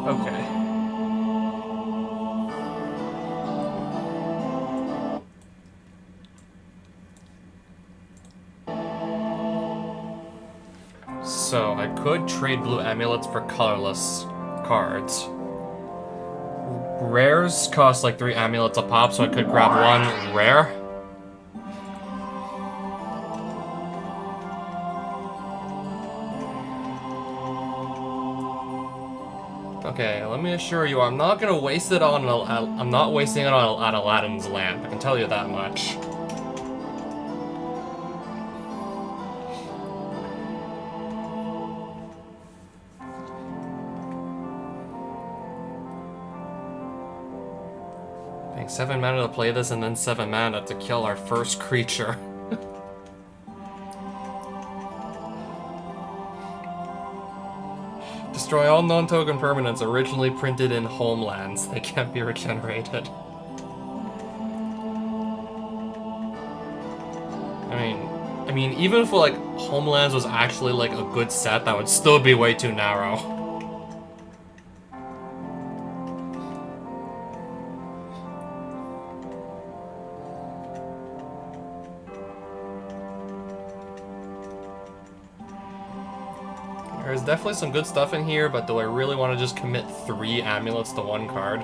Okay. So, I could trade blue amulets for colorless cards. Rares cost like 3 amulets a pop, so I could grab one rare. Okay, let me assure you, I'm not gonna waste it on. I'm not wasting it on Aladdin's lamp. I can tell you that much. Paying 7 mana to play this, and then 7 mana to kill our first creature. Destroy all non-token permanents originally printed in homelands. They can't be regenerated. I mean, even if like homelands was actually like a good set, that would still be way too narrow. There's definitely some good stuff in here, but do I really want to just commit 3 amulets to 1 card?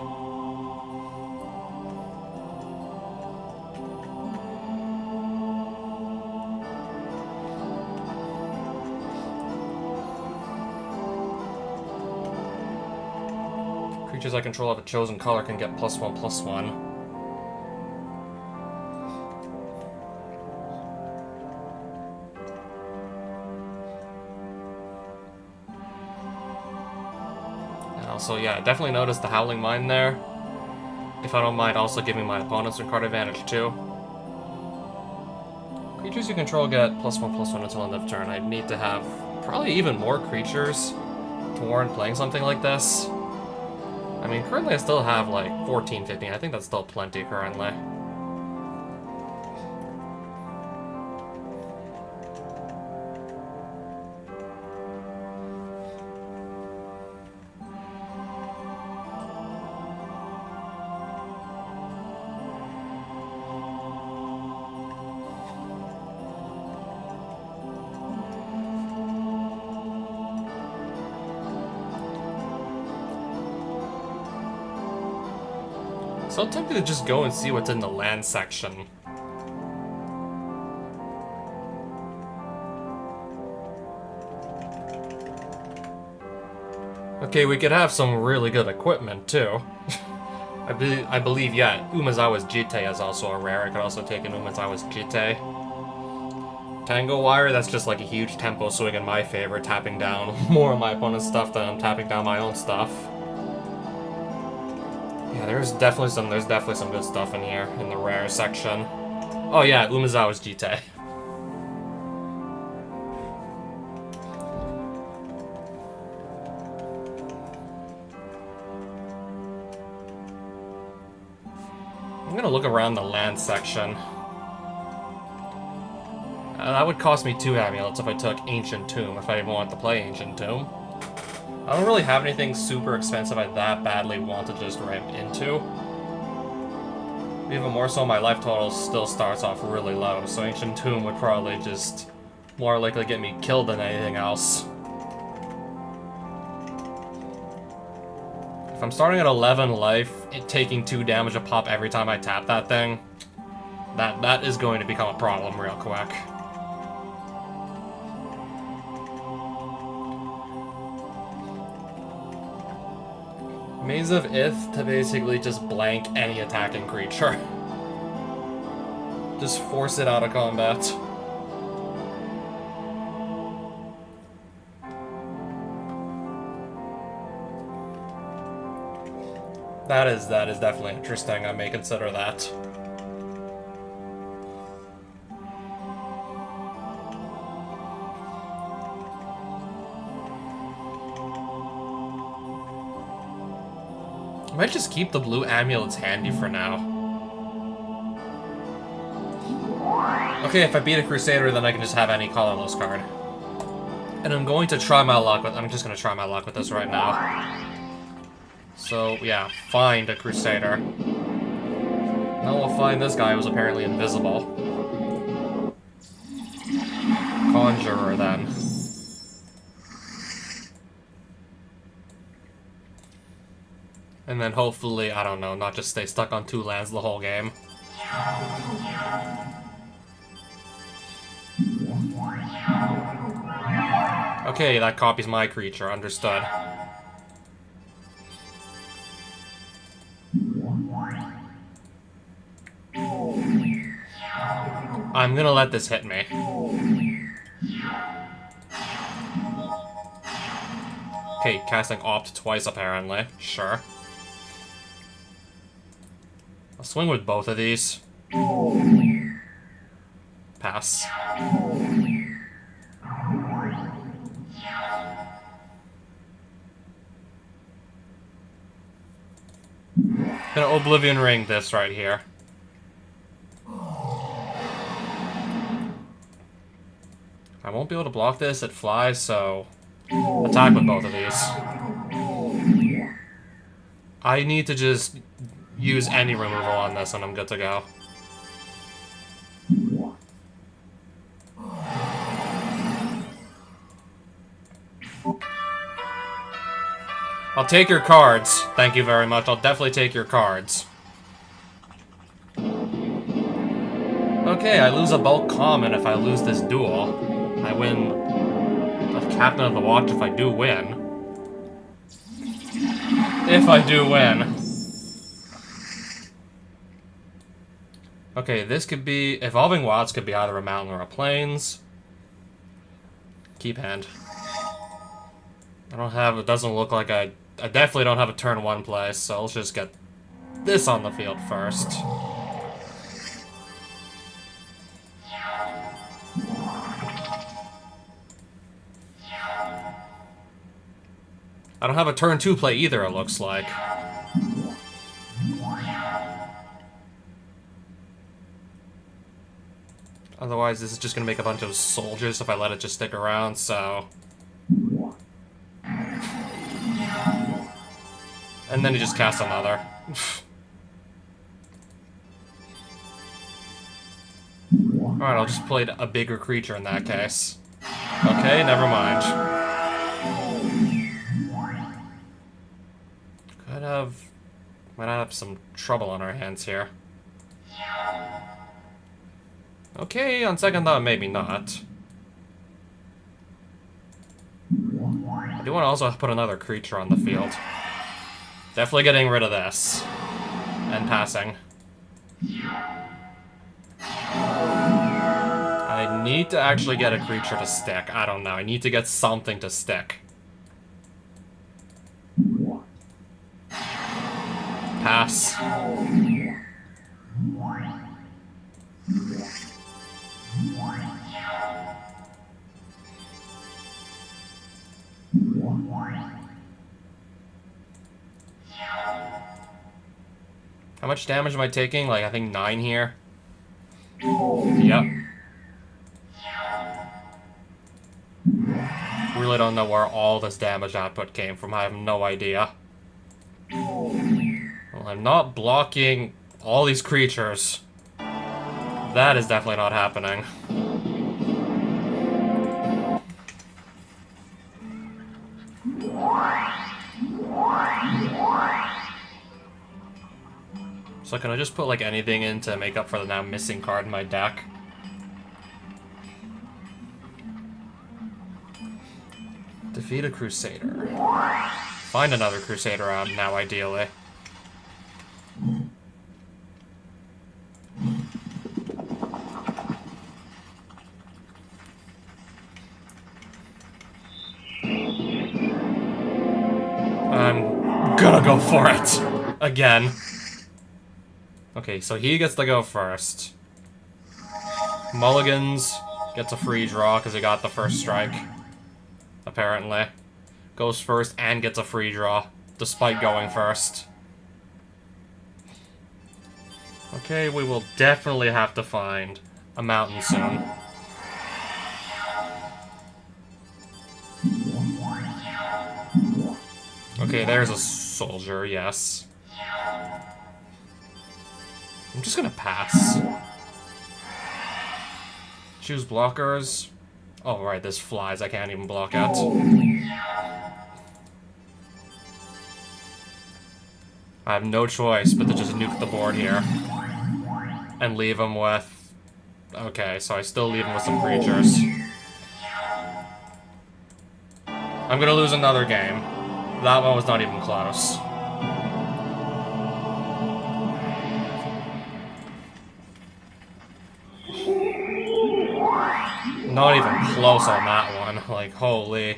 Creatures I control of a chosen color can get +1/+1. So yeah, definitely notice the Howling Mine there. If I don't mind also giving my opponents some card advantage too. Creatures you control get +1/+1 until end of turn. I need to have probably even more creatures to warrant playing something like this. I mean, currently I still have like 14, 15. I think that's still plenty currently. So tempted to just go and see what's in the land section. Okay, we could have some really good equipment too. I believe, yeah, Umezawa's Jite is also a rare. I could also take an Umezawa's Jite. Tango Wire, that's just like a huge tempo swing in my favor, tapping down more of my opponent's stuff than I'm tapping down my own stuff. Yeah, there's definitely some good stuff in here, in the rare section. Oh yeah, Umezawa's Jite. I'm gonna look around the land section. That would cost me 2 amulets if I took Ancient Tomb, if I even want to play Ancient Tomb. I don't really have anything super expensive I that badly want to just ramp into. Even more so, my life total still starts off really low, so Ancient Tomb would probably just more likely get me killed than anything else. If I'm starting at 11 life, it taking 2 damage a pop every time I tap that thing, that is going to become a problem real quick. Maze of Ith to basically just blank any attacking creature. Just force it out of combat. That is definitely interesting. I may consider that. I might just keep the blue amulets handy for now. Okay, if I beat a Crusader, then I can just have any colorless card. And I'm going to try my luck with. I'm just going to try my luck with this right now. So, yeah, find a Crusader. Now we'll find this guy who's apparently invisible. Conjurer, then. And then hopefully, I don't know, not just stay stuck on 2 lands the whole game. Okay, that copies my creature, understood. I'm gonna let this hit me. Okay, casting Opt twice apparently. Sure. I'll swing with both of these. Pass. Gonna Oblivion Ring this right here. I won't be able to block this, it flies, so... attack with both of these. I need to just use any removal on this and I'm good to go. I'll take your cards. Thank you very much. I'll definitely take your cards. Okay, I lose a bulk common if I lose this duel. I win the Captain of the Watch if I do win. If I do win. Okay, this could be... Evolving Wilds could be either a mountain or a plains. Keep hand. I don't have... It doesn't look like I definitely don't have a turn 1 play, so let's just get this on the field first. I don't have a turn 2 play either, it looks like. Otherwise, this is just gonna make a bunch of soldiers if I let it just stick around, so... And then he just casts another. Alright, I'll just play a bigger creature in that case. Okay, never mind. Might have some trouble on our hands here. Okay, on second thought, maybe not. I do want to also put another creature on the field. Definitely getting rid of this. And passing. I need to actually get a creature to stick. I don't know. I need to get something to stick. Pass. How much damage am I taking? Like, I think 9 here. Yep. Really don't know where all this damage output came from. I have no idea. Well, I'm not blocking all these creatures. That is definitely not happening. So can I just put like anything in to make up for the now missing card in my deck? Defeat a Crusader. Find another Crusader out now, ideally. I'm gonna go for it! Again. Okay, so he gets to go first. Mulligans gets a free draw because he got the first strike. Apparently. Goes first and gets a free draw, despite going first. Okay, we will definitely have to find a mountain soon. Okay, there's a soldier, yes. I'm just gonna pass. Choose blockers. Oh, right, this flies. I can't even block it. I have no choice but to just nuke the board here. And leave him with... Okay, so I still leave him with some creatures. I'm gonna lose another game. That one was not even close. Not even close on that one. Like, holy.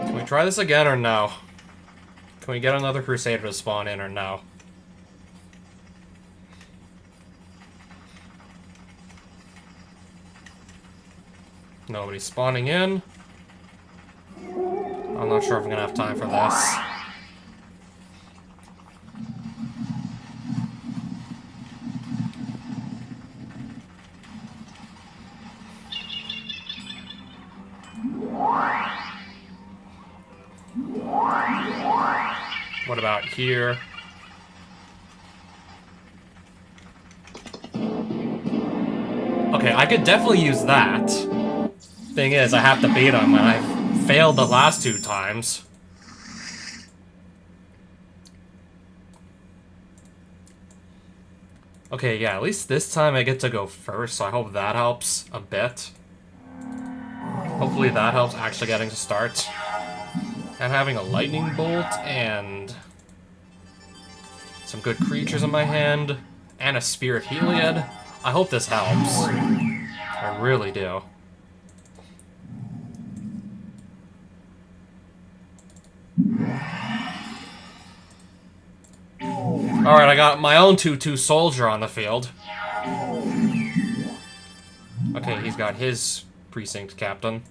Can we try this again or no? Can we get another Crusader to spawn in or no? Nobody's spawning in. I'm not sure if I'm gonna have time for this. What about here? Okay, I could definitely use that. Thing is, I have to beat him, and I've failed the last 2 times. Okay, yeah, at least this time I get to go first, so I hope that helps a bit. Hopefully that helps actually getting to start. And having a lightning bolt and some good creatures in my hand and a Spirit Heliod. I hope this helps. I really do. Alright, I got my own 2/2 soldier on the field. Okay, he's got his precinct captain.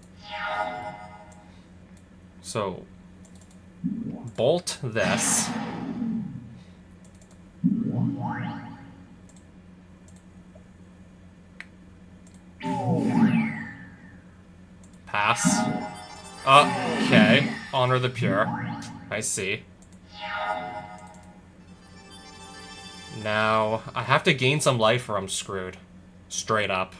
So, bolt this. Pass. Okay, honor the pure. I see. Now, I have to gain some life or I'm screwed. Straight up.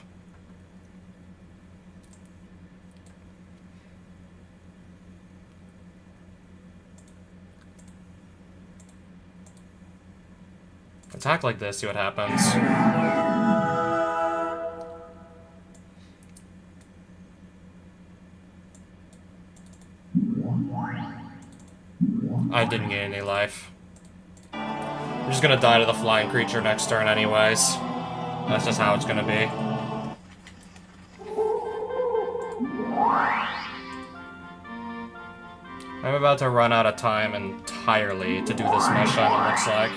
Attack like this, see what happens. I didn't gain any life. I'm just gonna die to the flying creature next turn anyways. That's just how it's gonna be. I'm about to run out of time entirely to do this mission, it looks like.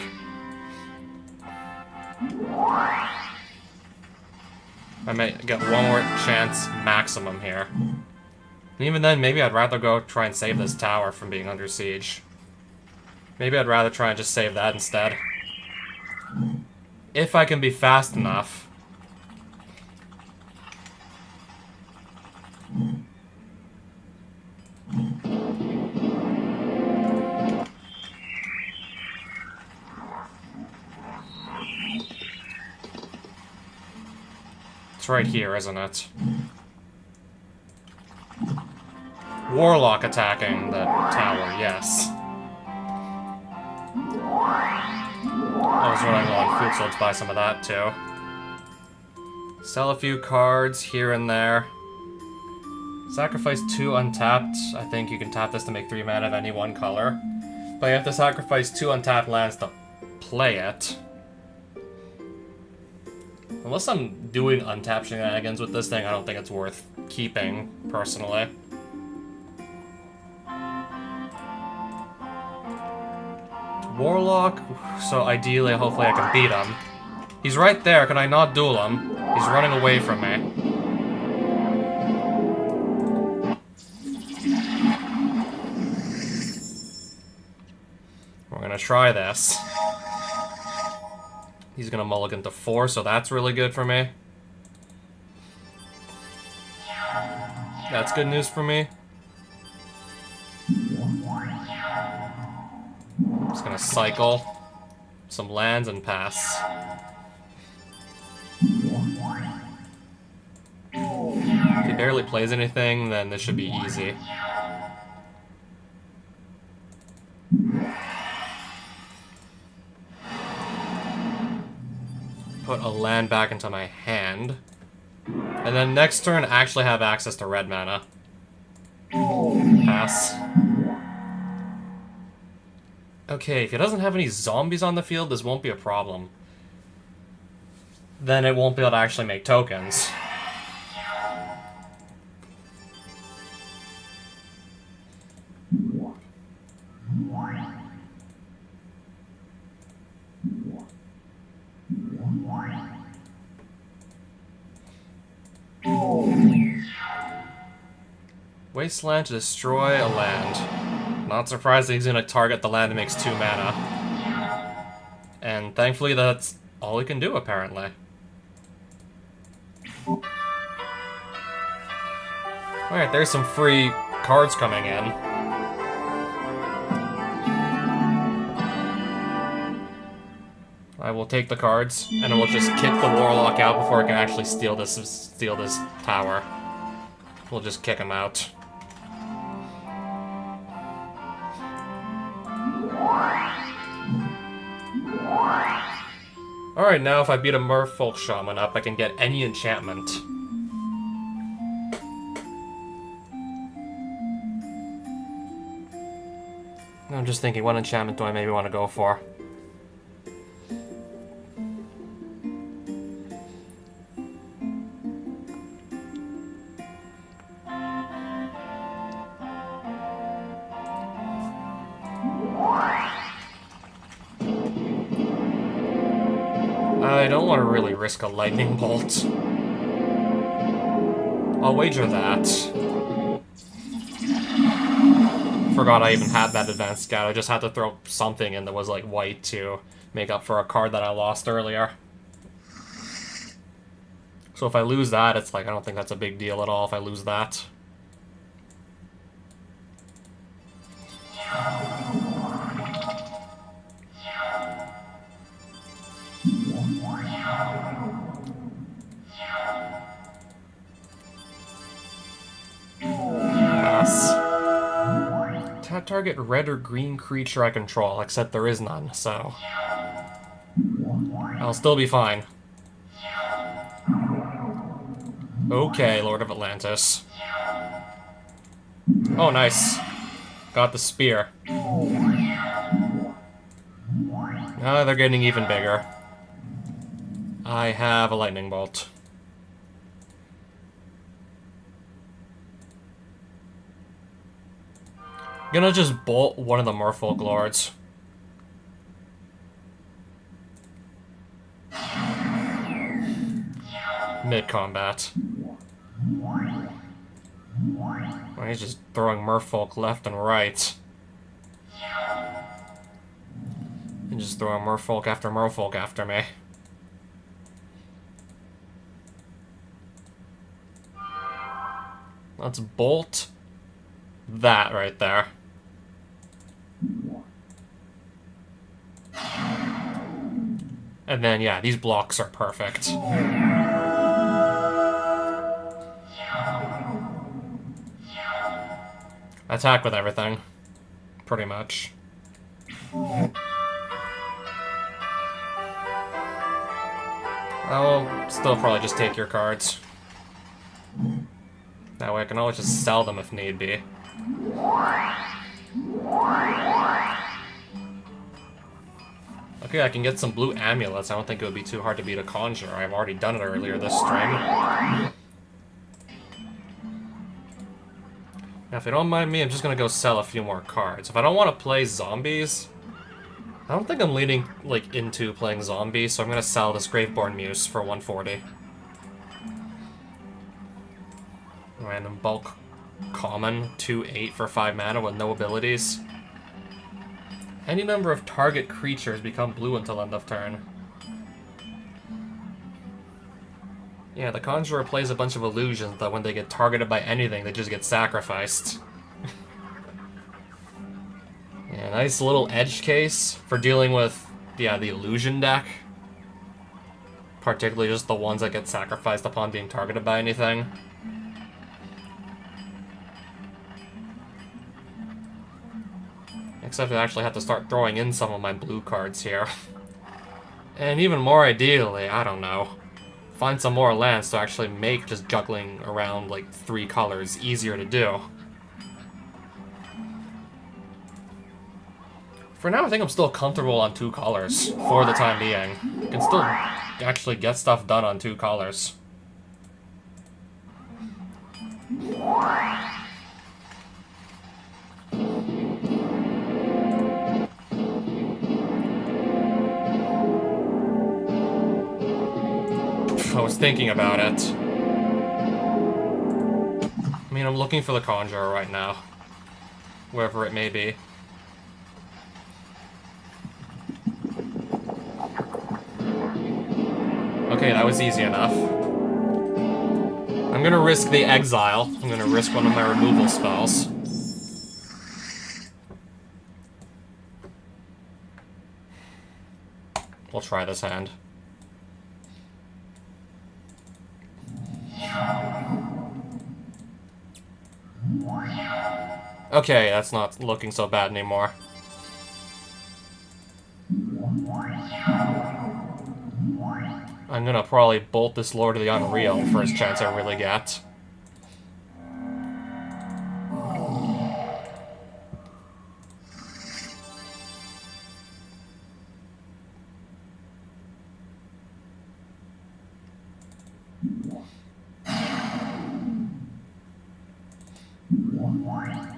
I might get one more chance maximum here. And even then, maybe I'd rather go try and save this tower from being under siege. Maybe I'd rather try and just save that instead. If I can be fast enough. It's right here, isn't it? Warlock attacking the tower, yes. I was running low on food, so let's buy some of that too. Sell a few cards here and there. Sacrifice 2 untapped. I think you can tap this to make 3 mana of any one color. But you have to sacrifice 2 untapped lands to play it. Unless I'm doing untapped shenanigans with this thing, I don't think it's worth keeping, personally. Warlock, so ideally, hopefully I can beat him. He's right there, can I not duel him? He's running away from me. We're gonna try this. He's gonna mulligan to 4, so that's really good for me. That's good news for me. Just gonna cycle some lands and pass. If he barely plays anything, then this should be easy. Put a land back into my hand. And then next turn, actually have access to red mana. Pass. Okay, if he doesn't have any zombies on the field, this won't be a problem. Then it won't be able to actually make tokens. Wasteland to destroy a land. Not surprised that he's gonna target the land that makes 2 mana. And thankfully that's all he can do, apparently. Alright, there's some free cards coming in. I will take the cards, and I will just kick the Warlock out before I can actually steal this tower. We'll just kick him out. Alright, now if I beat a Merfolk Shaman up, I can get any enchantment. I'm just thinking, what enchantment do I maybe want to go for? I don't want to really risk a lightning bolt. I'll wager that. Forgot I even had that advanced scout. I just had to throw something in that was like white to make up for a card that I lost earlier. So if I lose that, it's like, I don't think that's a big deal at all if I lose that. Target red or green creature I control, except there is none, so I'll still be fine. Okay, Lord of Atlantis. Oh, nice. Got the spear. Ah, they're getting even bigger. I have a lightning bolt. Gonna just bolt one of the Merfolk Lords. Mid-combat. Well, he's just throwing Merfolk left and right. And just throwing Merfolk after me. Let's bolt that right there. And then, yeah, these blocks are perfect. Attack with everything. Pretty much. I'll still probably just take your cards. That way I can always just sell them if need be. Okay, I can get some blue amulets. I don't think it would be too hard to beat a conjurer. I've already done it earlier this stream. Now, if you don't mind me, I'm just gonna go sell a few more cards. If I don't want to play zombies, I don't think I'm leaning like into playing zombies, so I'm gonna sell this Graveborn Muse for 140. Random bulk common, 2/8 for 5 mana with no abilities. Any number of target creatures become blue until end of turn. Yeah, the Conjurer plays a bunch of illusions that when they get targeted by anything, they just get sacrificed. Yeah, nice little edge case for dealing with, yeah, the illusion deck. Particularly just the ones that get sacrificed upon being targeted by anything. Except I actually have to start throwing in some of my blue cards here. And even more ideally, I don't know, find some more lands to actually make just juggling around like 3 colors easier to do. For now, I think I'm still comfortable on 2 colors for the time being. I can still actually get stuff done on 2 colors. I was thinking about it. I mean, I'm looking for the Conjurer right now. Wherever it may be. Okay, that was easy enough. I'm gonna risk the exile. I'm gonna risk one of my removal spells. We'll try this hand. Okay, that's not looking so bad anymore. I'm gonna probably bolt this Lord of the Unreal the first chance I really get.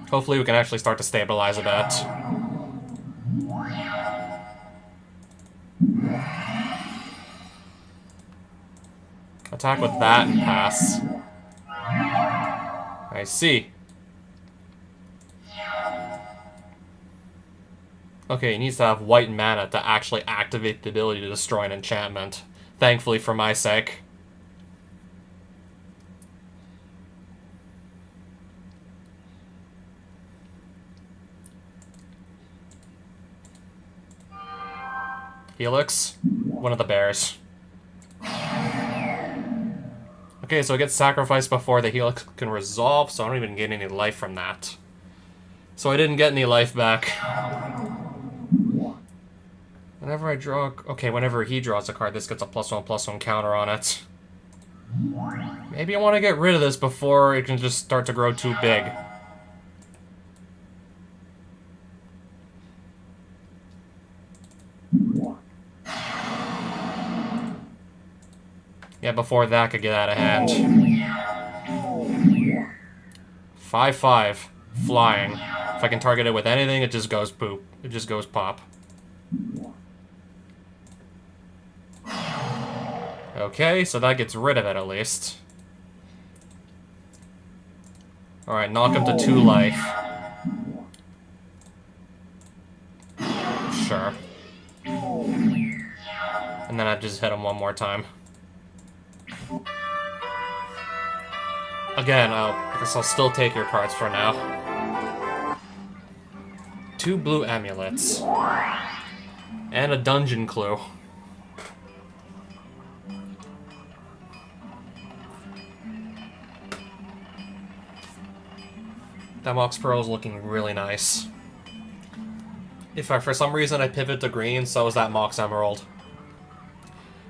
Hopefully we can actually start to stabilize a bit. Attack with that and pass. I see. Okay, he needs to have white mana to actually activate the ability to destroy an enchantment. Thankfully for my sake. Helix, one of the bears. Okay, so it gets sacrificed before the Helix can resolve, so I don't even get any life from that. So I didn't get any life back. Whenever I draw... Okay, whenever he draws a card, this gets a +1/+1 counter on it. Maybe I want to get rid of this before it can just start to grow too big. Yeah, before that could get out of hand. 5/5. Flying. If I can target it with anything, it just goes poop. It just goes pop. Okay, so that gets rid of it at least. Alright, knock him to 2 life. Sure. And then I just hit him one more time. Again, I guess I'll still take your cards for now. 2 blue amulets. And a dungeon clue. That Mox Pearl is looking really nice. If for some reason I pivot to green, so is that Mox Emerald.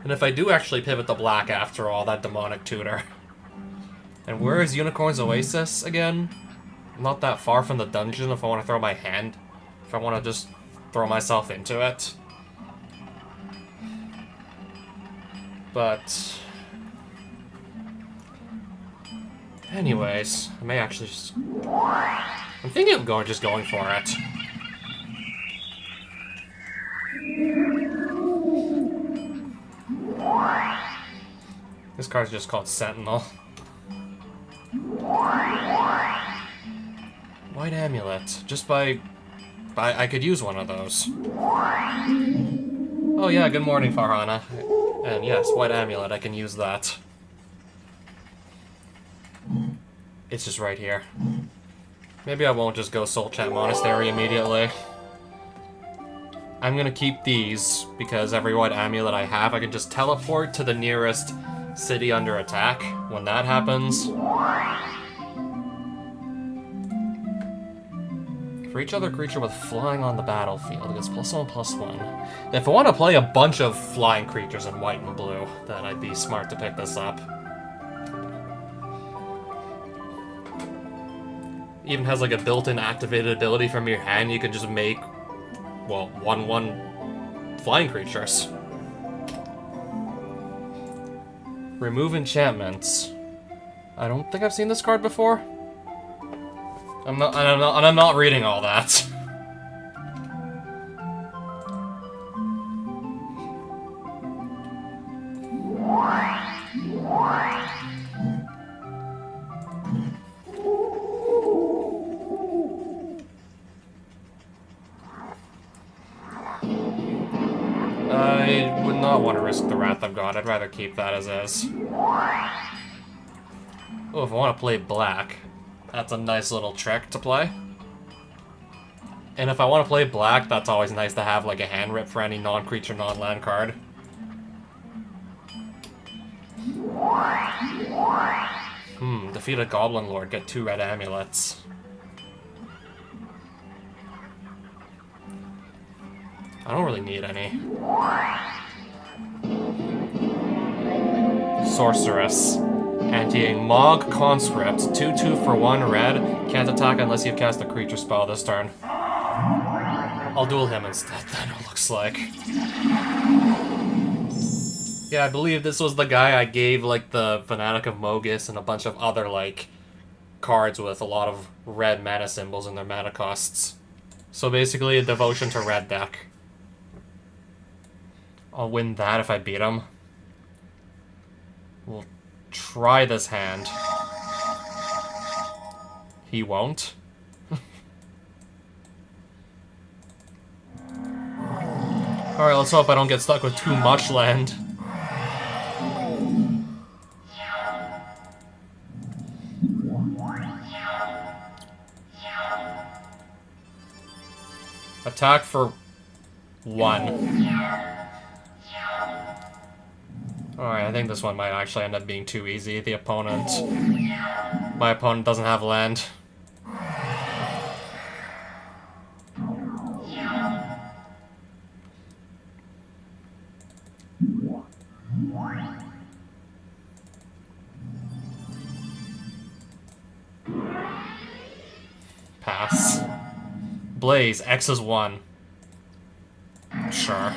And if I do actually pivot to black after all, that Demonic Tutor. And where is Unicorn's Oasis again? Not that far from the dungeon if I want to throw my hand. If I want to just throw myself into it. But... anyways, I may actually just... I'm thinking of just going for it. This card's just called Sentinel. White Amulet. Just by... I could use one of those. Oh yeah, good morning, Farhana. And yes, White Amulet, I can use that. It's just right here. Maybe I won't just go Soul Chat Monastery immediately. I'm gonna keep these, because every white amulet I have, I can just teleport to the nearest city under attack. When that happens... For each other creature with flying on the battlefield, it gets +1/+1. If I want to play a bunch of flying creatures in white and blue, then I'd be smart to pick this up. Even has like a built-in activated ability from your hand. You can just make, well, 1/1 flying creatures. Remove enchantments. I don't think I've seen this card before. I'm not reading all that. I would not want to risk the Wrath of God. I'd rather keep that as is. Oh, if I want to play black, that's a nice little trick to play. And if I want to play black, that's always nice to have like a hand rip for any non-creature, non-land card. Defeat a Goblin Lord, get 2 red amulets. I don't really need any. Sorceress. Anti Mog Conscript. 2/2 for 1 red. Can't attack unless you cast a creature spell this turn. I'll duel him instead, then it looks like. Yeah, I believe this was the guy I gave, like, the Fanatic of Mogus and a bunch of other, like, cards with a lot of red mana symbols in their mana costs. So basically, a devotion to red deck. I'll win that if I beat him. We'll try this hand. He won't. Alright, let's hope I don't get stuck with too much land. Attack for 1. Alright, I think this one might actually end up being too easy. My opponent doesn't have land. Pass. Blaze, X is 1. Sure.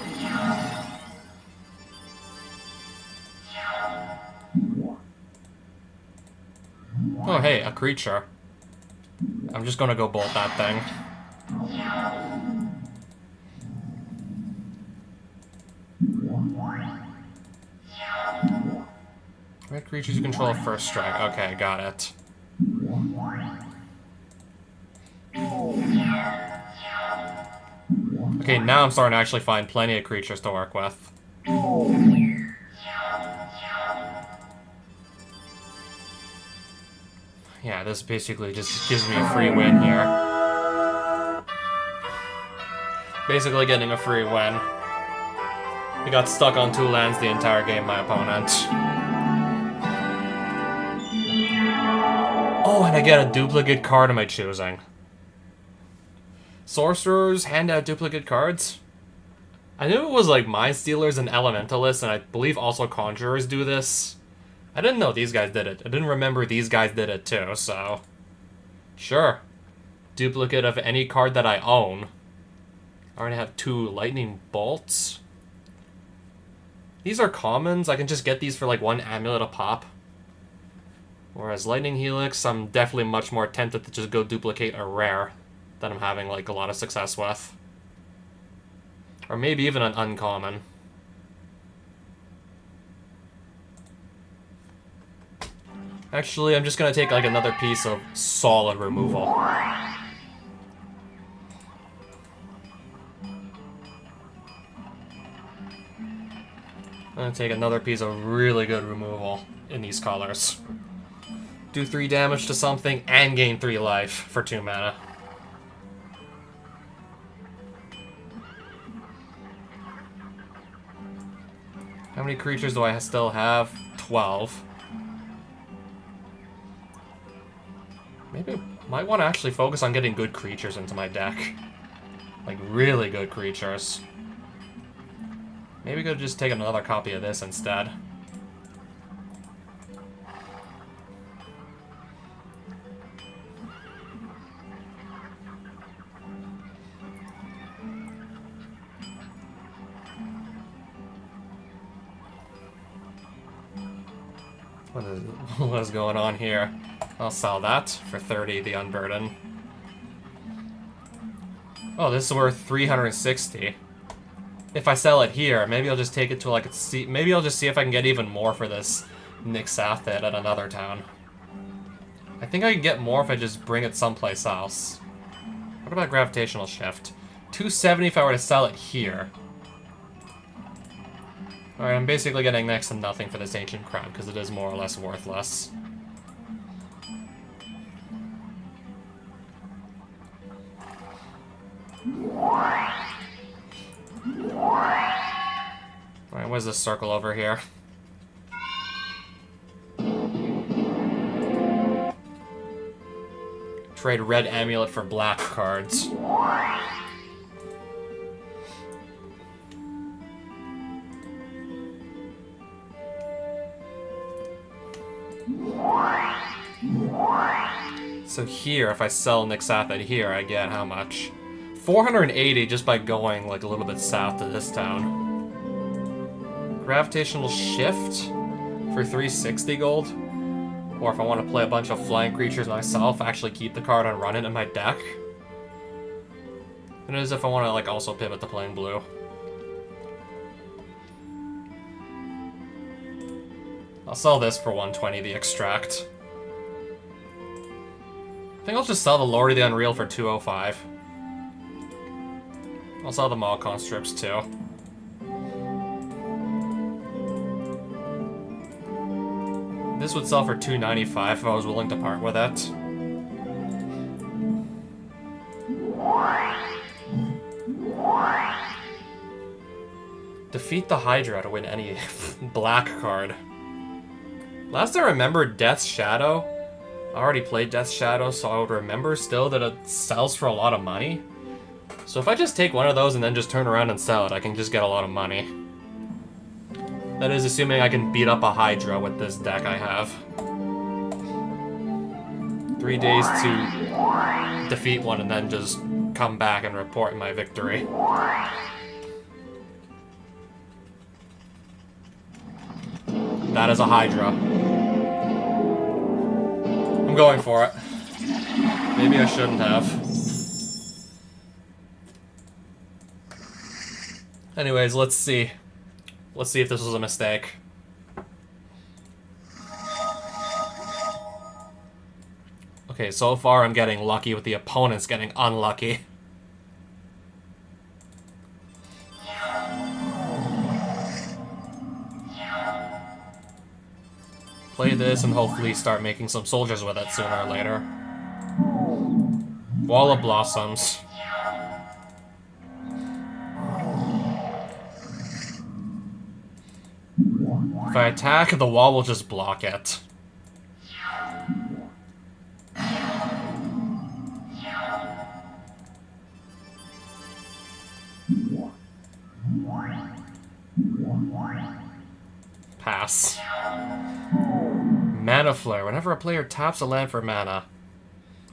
Oh, hey, a creature. I'm just gonna go bolt that thing. Red creatures you control first strike. Okay, got it. Okay, now I'm starting to actually find plenty of creatures to work with. Yeah, this basically just gives me a free win here. Basically getting a free win. We got stuck on 2 lands the entire game, my opponent. Oh, and I get a duplicate card of my choosing. Sorcerers hand out duplicate cards? I knew it was like Mind Stealers and Elementalists, and I believe also Conjurers do this. I didn't know these guys did it. I didn't remember these guys did it too, so... Sure. Duplicate of any card that I own. I already have 2 Lightning Bolts. These are commons. I can just get these for like 1 amulet a pop. Whereas Lightning Helix, I'm definitely much more tempted to just go duplicate a rare that I'm having like a lot of success with. Or maybe even an uncommon. Actually, I'm just gonna take like another piece of solid removal. I'm gonna take another piece of really good removal in these colors. do 3 damage to something, and gain 3 life for 2 mana. How many creatures do I still have? 12. Maybe I might want to actually focus on getting good creatures into my deck. Like, really good creatures. Maybe we could just take another copy of this instead. What is going on here? I'll sell that for 30, the Unburden. Oh, this is worth 360. If I sell it here, maybe I'll just take it to like maybe I'll just see if I can get even more for this Nixathid at another town. I think I can get more if I just bring it someplace else. What about Gravitational Shift? 270 if I were to sell it here. Alright, I'm basically getting next to nothing for this Ancient Crown because it is more or less worthless. Alright, where's this circle over here? Trade red amulet for black cards. So here, if I sell Nixathid here, I get how much? 480 just by going like a little bit south to this town. Gravitational Shift for 360 gold. Or if I want to play a bunch of flying creatures myself, actually keep the card and run it in my deck. And it is if I want to like also pivot to playing blue. I'll sell this for 120, the Extract. I think I'll just sell the Lord of the Unreal for 205. I'll sell the Malcon strips too. This would sell for 295 if I was willing to part with it. Defeat the Hydra to win any black card. Last I remember, Death's Shadow. I already played Death's Shadow, so I would remember still that it sells for a lot of money. So if I just take one of those and then just turn around and sell it, I can just get a lot of money. That is assuming I can beat up a Hydra with this deck I have. 3 days to defeat one and then just come back and report my victory. That is a Hydra. I'm going for it. Maybe I shouldn't have. Anyways, let's see. Let's see if this was a mistake. Okay, so far I'm getting lucky with the opponents getting unlucky. Play this and hopefully start making some soldiers with it sooner or later. Wall of Blossoms. If I attack, the wall will just block it. Pass. Mana Flare. Whenever a player taps a land for mana.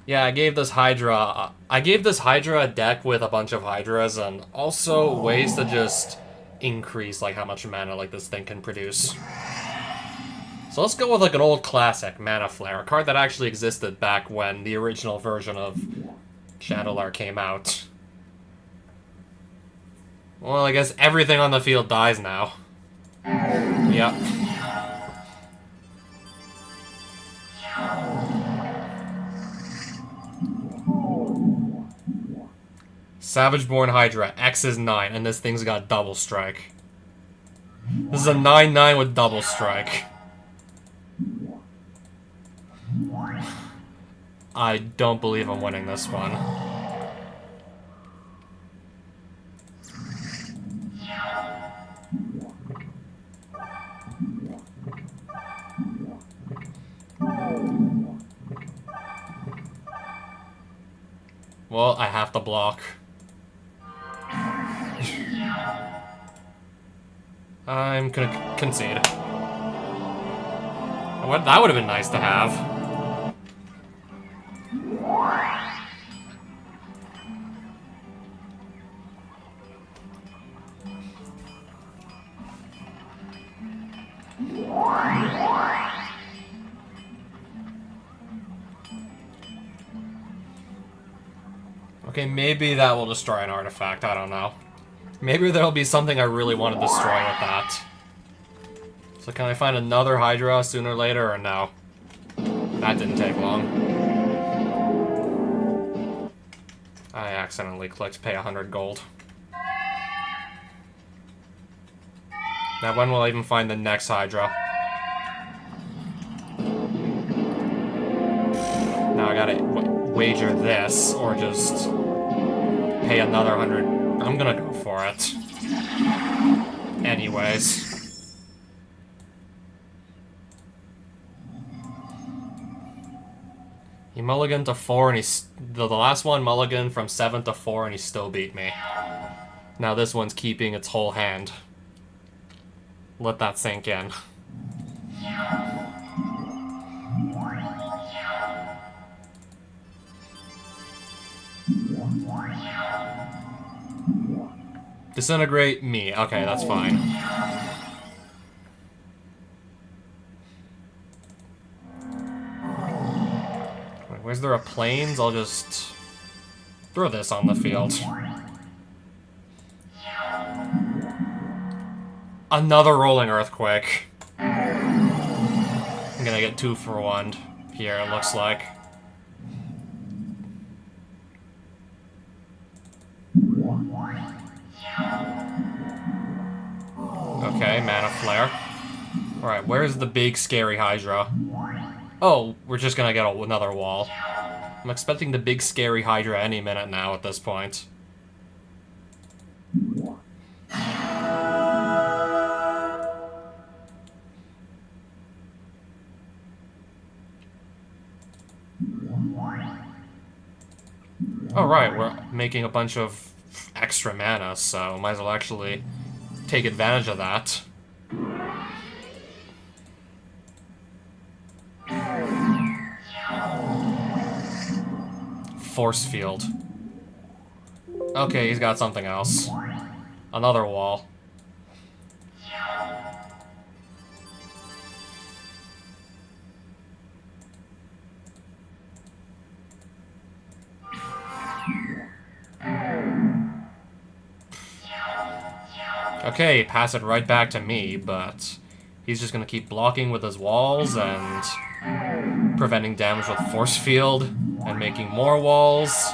Yeah, I gave this Hydra a deck with a bunch of Hydras and also ways to just increase like how much mana like this thing can produce. So let's go with like an old classic, Mana Flare, a card that actually existed back when the original version of Shandalar came out. Well, I guess everything on the field dies now. Yep. Savageborn Hydra, X is 9, and this thing's got double strike. This is a 9/9 with double strike. I don't believe I'm winning this one. Well, I have to block. I'm gonna concede. That would have been nice to have. Okay, maybe that will destroy an artifact, I don't know. Maybe there'll be something I really want to destroy with that. So can I find another Hydra sooner or later, or no? That didn't take long. I accidentally clicked pay 100 gold. Now when will I even find the next Hydra? Now I gotta wager this, or just pay another 100. I'm gonna go for it. Anyways. He mulliganed to 4 and the last one mulliganed from 7 to 4 and he still beat me. Now this one's keeping its whole hand. Let that sink in. Disintegrate me. Okay, that's fine. Wait, where's there a plains? I'll just throw this on the field. Another rolling earthquake. I'm gonna get 2 for 1 here, it looks like. Okay, mana flare. Alright, where's the big scary Hydra? Oh, we're just gonna get another wall. I'm expecting the big scary Hydra any minute now at this point. Alright, we're making a bunch of extra mana, so might as well actually take advantage of that. Force field. Okay, he's got something else. Another wall. Okay, pass it right back to me, but he's just gonna keep blocking with his walls and preventing damage with force field and making more walls.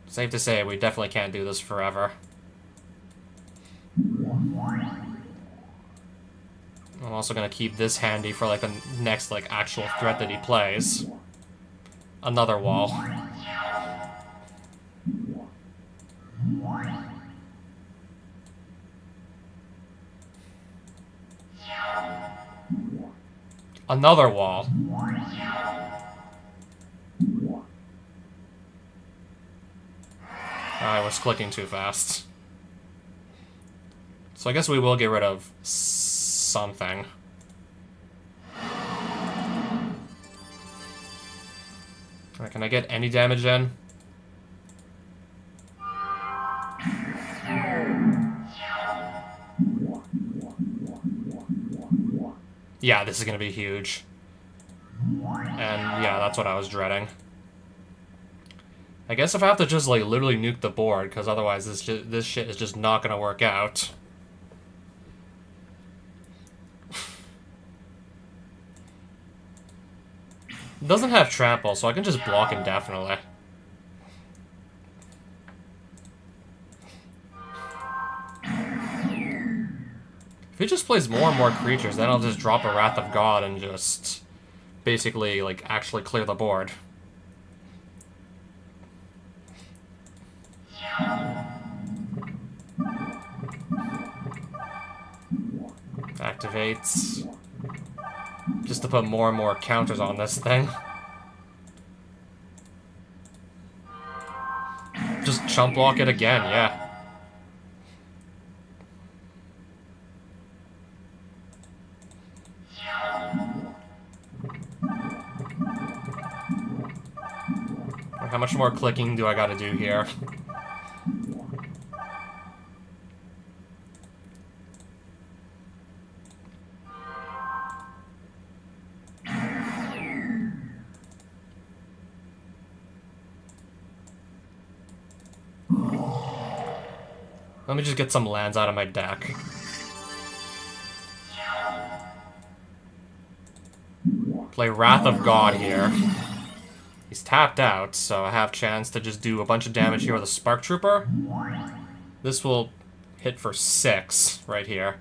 Safe to say, we definitely can't do this forever. I'm also gonna keep this handy for like the next like actual threat that he plays. Another wall. Another wall. I was clicking too fast. So I guess we will get rid of something. Alright, can I get any damage in? Yeah, this is gonna be huge. And yeah, that's what I was dreading. I guess if I have to just like literally nuke the board, because otherwise this shit is just not gonna work out. It doesn't have trample, so I can just block indefinitely. If he just plays more and more creatures, then I'll just drop a Wrath of God and just basically, like, actually clear the board. Activates. Just to put more and more counters on this thing. Just chump block it again, yeah. How much more clicking do I gotta do here? Let me just get some lands out of my deck. Play Wrath of God here. He's tapped out, so I have chance to just do a bunch of damage here with a Spark Trooper. This will hit for 6 right here.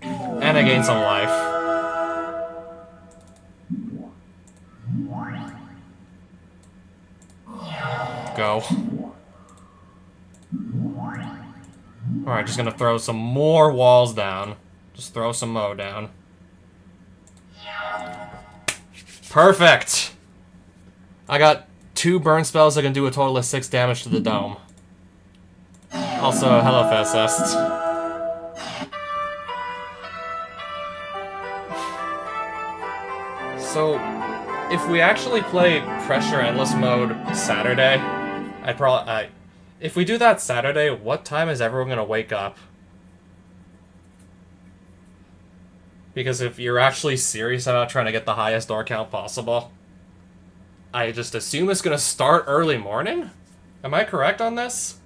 And I gain some life. Go. Alright, just gonna throw some more walls down. Just throw some Mo down. Perfect! I got 2 burn spells that can do a total of 6 damage to the dome. Also, hello, Fascist. So, if we actually play Pressure Endless Mode Saturday, if we do that Saturday, what time is everyone gonna wake up? Because if you're actually serious about trying to get the highest door count possible, I just assume it's gonna start early morning? Am I correct on this?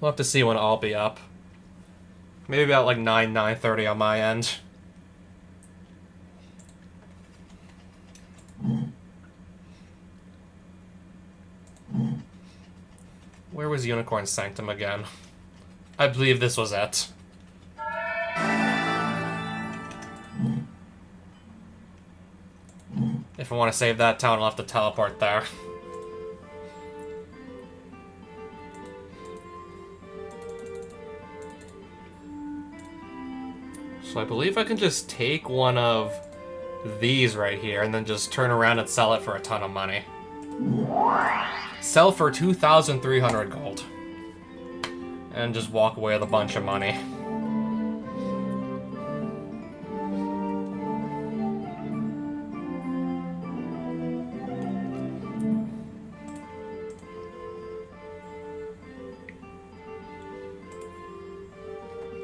We'll have to see when I'll be up. Maybe about like 9:30 on my end. Where was Unicorn Sanctum again? I believe this was it. If I want to save that town, I'll have to teleport there. So I believe I can just take one of these right here and then just turn around and sell it for a ton of money. Sell for 2,300 gold. And just walk away with a bunch of money.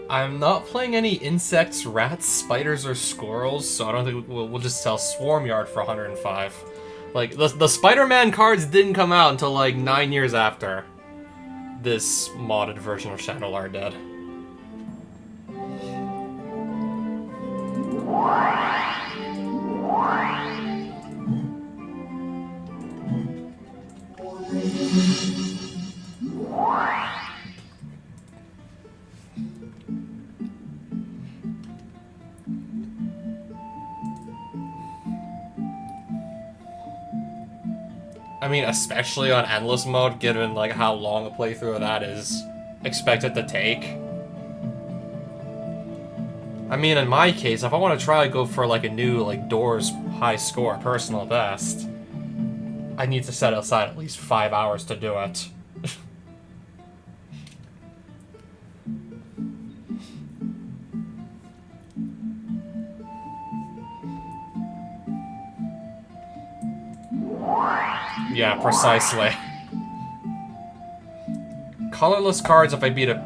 I'm not playing any insects, rats, spiders, or squirrels, so I don't think we'll just sell Swarm Yard for 105. Like, the Spider-Man cards didn't come out until like 9 years after this modded version of Shandalar did. I mean, especially on Endless Mode, given like how long a playthrough of that is expected to take. I mean, in my case, if I want to try to go for like a new like Doors high score, personal best, I need to set aside at least 5 hours to do it. Yeah, precisely. Colorless cards, if I beat it,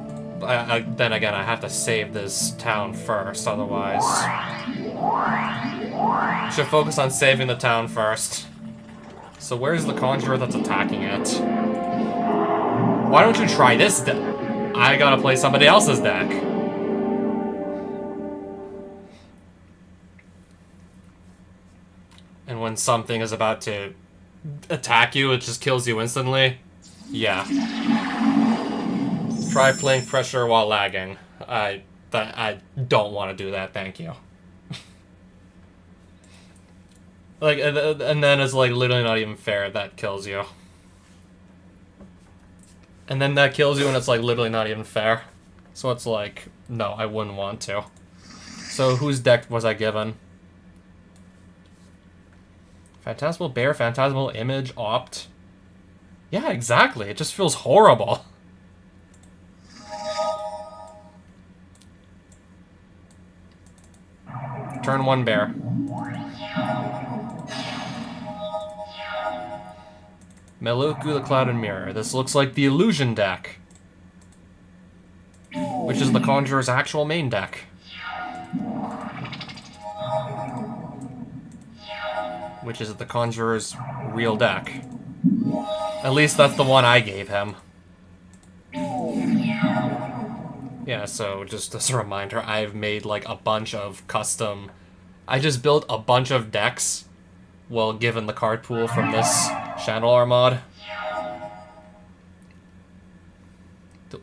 then again, I have to save this town first, otherwise. Should focus on saving the town first. So where's the Conjurer that's attacking it? Why don't you try this deck? I gotta play somebody else's deck. And when something is about to attack you, it just kills you instantly. Yeah. Try playing Pressure while lagging. I don't want to do that, thank you. Like, and then it's like literally not even fair, that kills you. And then that kills you, and it's like literally not even fair. So it's like, no, I wouldn't want to. So whose deck was I given? Phantasmal Bear, Phantasmal Image, Opt. Yeah, exactly. It just feels horrible. Turn 1 Bear. Meluku the Clouded Mirror. This looks like the Illusion deck. Which is the Conjurer's actual main deck. Which is the Conjurer's real deck. At least that's the one I gave him. Yeah, so just as a reminder, I've made like a bunch of custom... I just built a bunch of decks, well, given the card pool from this Shandalar mod.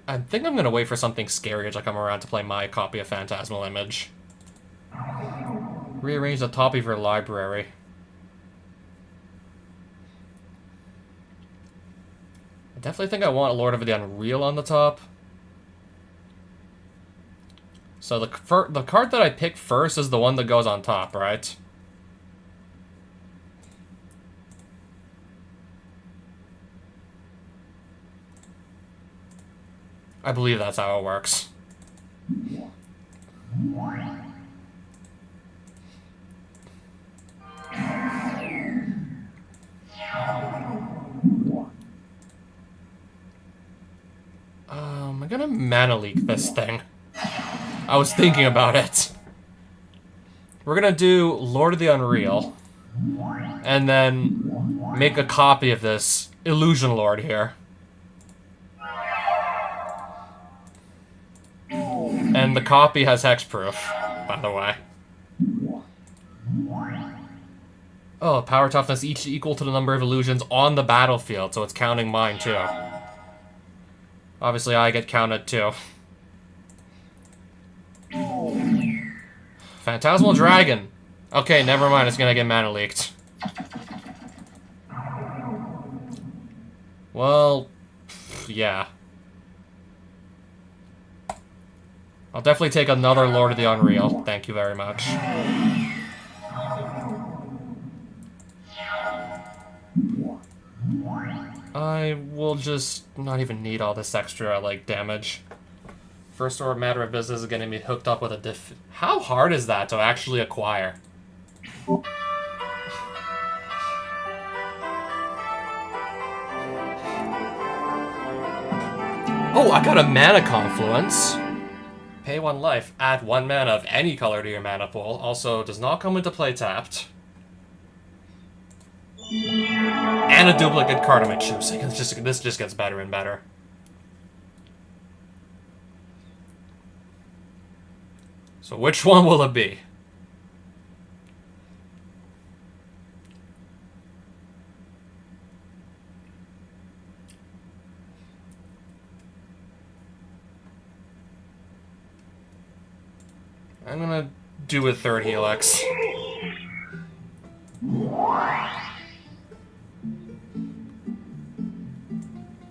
I think I'm gonna wait for something scary to come around to play my copy of Phantasmal Image. Rearrange the top of your library. I definitely think I want Lord of the Unreal on the top. So the card that I pick first is the one that goes on top, right? I believe that's how it works. I'm gonna mana leak this thing. I was thinking about it. We're gonna do Lord of the Unreal. And then make a copy of this Illusion Lord here. And the copy has hexproof, by the way. Oh, power toughness each equal to the number of illusions on the battlefield, so it's counting mine too. Obviously, I get counted too. Phantasmal Dragon. Okay, never mind, it's gonna get mana leaked. Well, yeah. I'll definitely take another Lord of the Unreal. Thank you very much. I will just not even need all this extra, like, damage. First order matter of business is getting me hooked up with a diff... How hard is that to actually acquire? Oh, I got a mana confluence. Pay 1 life. Add 1 mana of any color to your mana pool. Also, does not come into play tapped. And a duplicate card of my choosing. This just gets better and better. So which one will it be? I'm gonna do a 3rd Helix.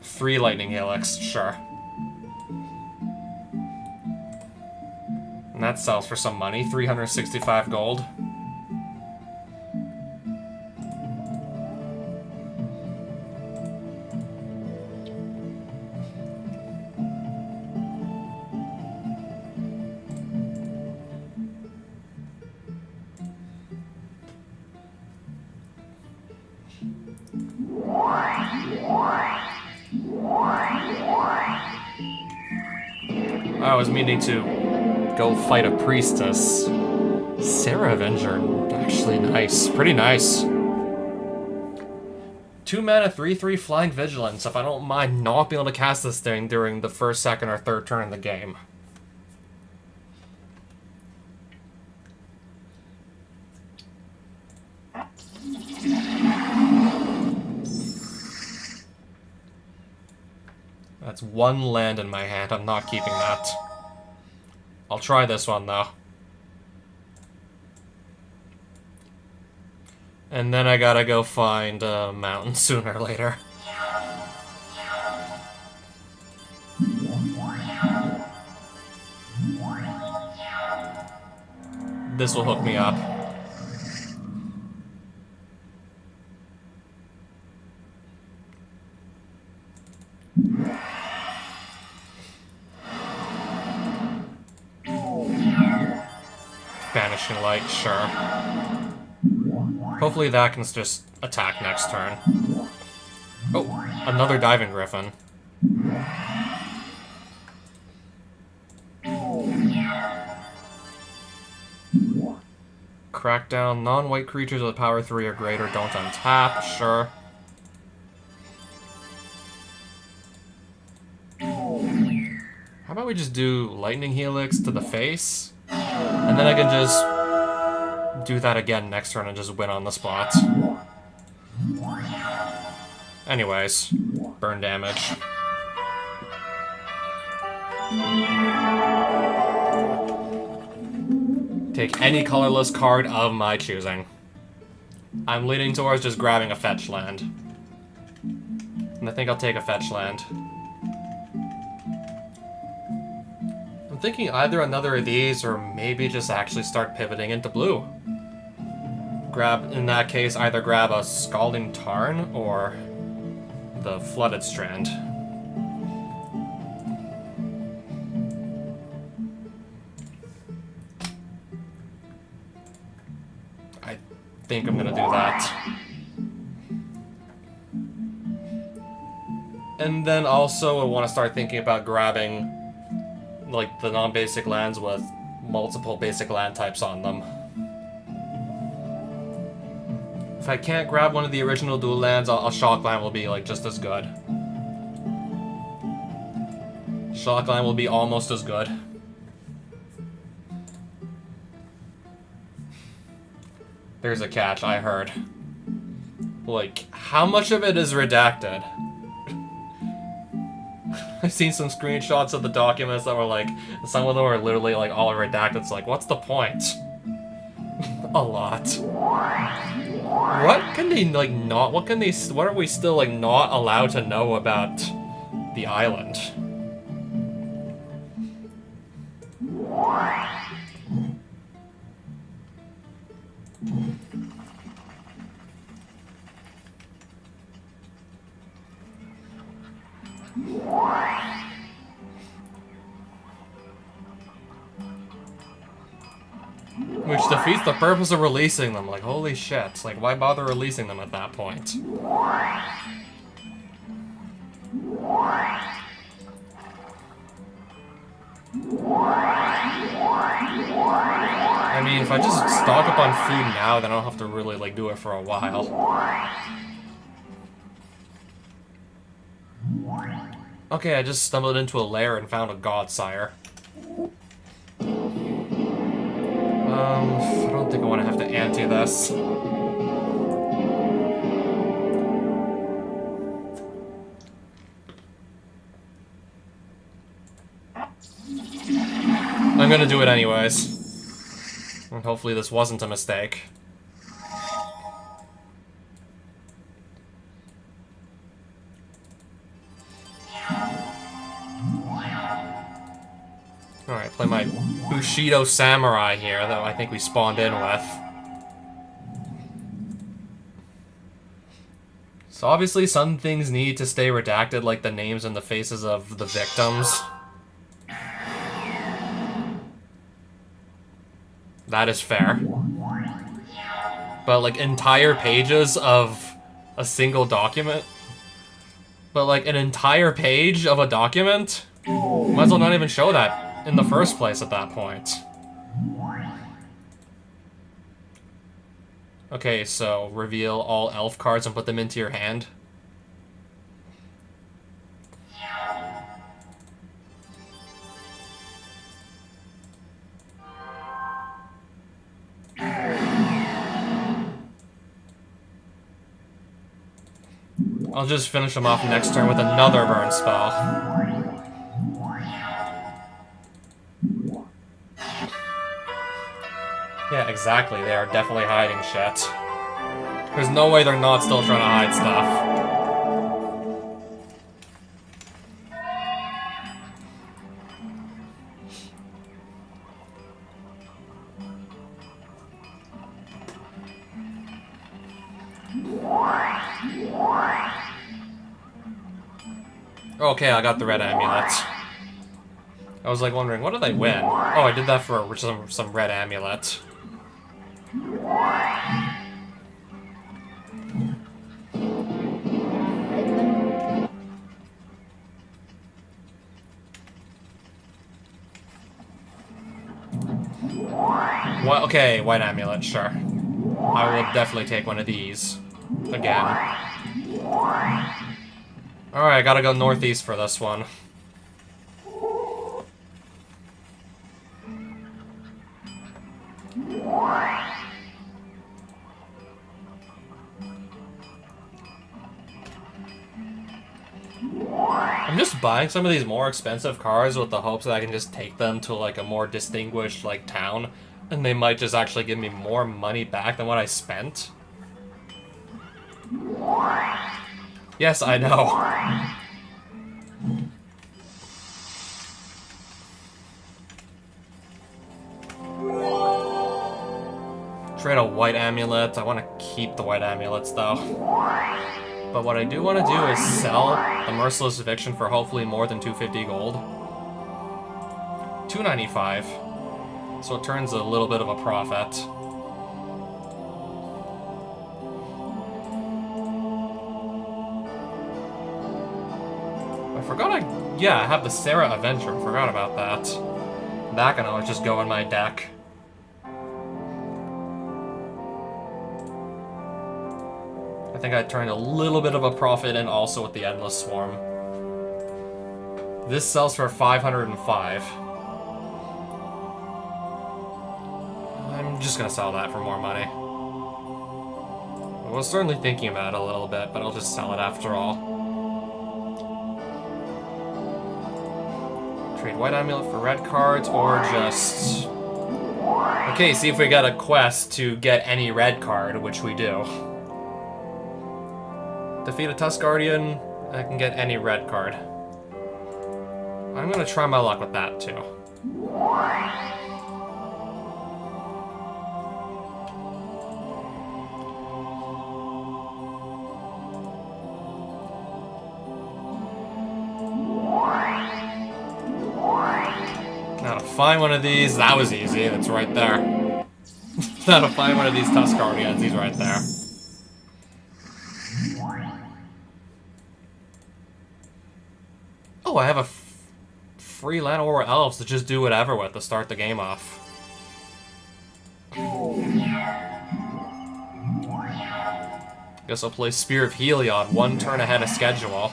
Three Lightning Helix, sure. And that sells for some money, 365 gold. I was meaning to go fight a priestess. Sarah Avenger, actually nice. Pretty nice. 2 mana, 3/3 Flying Vigilance, if I don't mind not being able to cast this thing during the 1st, 2nd, or 3rd turn in the game. That's 1 land in my hand. I'm not keeping that. I'll try this one, though. And then I gotta go find a mountain sooner or later. This will hook me up. Vanishing Light, sure. Hopefully that can just attack next turn. Oh, another Diving Griffin. Crackdown. Non-white creatures with power 3 or greater don't untap. Sure. How about we just do Lightning Helix to the face? And then I can just do that again next turn and just win on the spot. Anyways, burn damage. Take any colorless card of my choosing. I'm leaning towards just grabbing a fetch land. And I think I'll take a fetch land. I'm thinking either another of these or maybe just actually start pivoting into blue. Grab, in that case, either grab a Scalding Tarn or the Flooded Strand. I think I'm gonna do that. And then also I want to start thinking about grabbing like the non-basic lands with multiple basic land types on them. If I can't grab one of the original dual lands, a Shockland will be like just as good. Shockland will be almost as good. There's a catch, I heard. Like, how much of it is redacted? I've seen some screenshots of the documents that were like, some of them are literally like all redacted. It's like, what's the point? A lot. What can they like not? What can they? What are we still like not allowed to know about the island? Which defeats the purpose of releasing them. Like, holy shit. Like, why bother releasing them at that point? I mean, if I just stock up on food now, then I don't have to really, like, do it for a while. Okay, I just stumbled into a lair and found a Godsire. I don't think I want to have to ante this. I'm gonna do it anyways. And hopefully this wasn't a mistake. Alright, play my Bushido Samurai here, that I think we spawned in with. So obviously some things need to stay redacted, like the names and the faces of the victims. That is fair. But like entire pages of a single document? But like an entire page of a document? Might as well not even show that in the first place at that point. Okay, so reveal all elf cards and put them into your hand. I'll just finish them off next turn with another burn spell. Yeah, exactly. They are definitely hiding shit. There's no way they're not still trying to hide stuff. Okay, I got the red amulet. I was like wondering, what did I win? Oh, I did that for some red amulet. What? Okay, white amulet, sure. I will definitely take one of these. Again. Alright, I gotta go northeast for this one. I'm just buying some of these more expensive cars with the hopes that I can just take them to like a more distinguished like town, and they might just actually give me more money back than what I spent. Yes, I know. Trade a white amulet. I want to keep the white amulets though. But what I do want to do is sell the Merciless Eviction for hopefully more than 250 gold. 295. So it turns a little bit of a profit. I forgot I have the Sarah Avenger. I forgot about that. That can always just go in my deck. I think I turned a little bit of a profit in also with the Endless Swarm. This sells for 505. I'm just gonna sell that for more money. I was certainly thinking about it a little bit, but I'll just sell it after all. Trade white amulet for red cards, or just... Okay, see if we got a quest to get any red card, which we do. Defeat a Tusk Guardian, I can get any red card. I'm gonna try my luck with that, too. Now to find one of these, that was easy, it's right there. Now to find one of these Tusk Guardians, he's right there. Oh, I have a free Llanowar Elves to just do whatever with to start the game off. Guess I'll play Spear of Heliod, one turn ahead of schedule.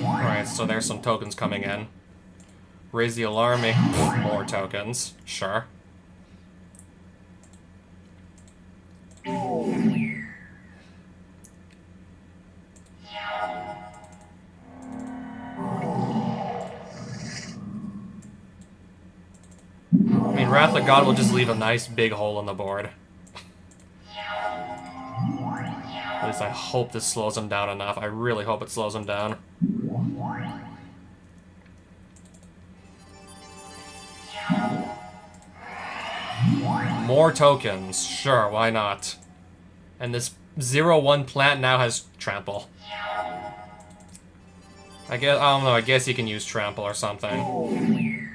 Alright, so there's some tokens coming in. Raise the alarm, make more tokens. Sure. I mean, Wrath of God will just leave a nice big hole in the board. At least I hope this slows him down enough. I really hope it slows him down. More tokens. Sure, why not? And this 0-1 plant now has trample. I don't know, I guess you can use trample or something.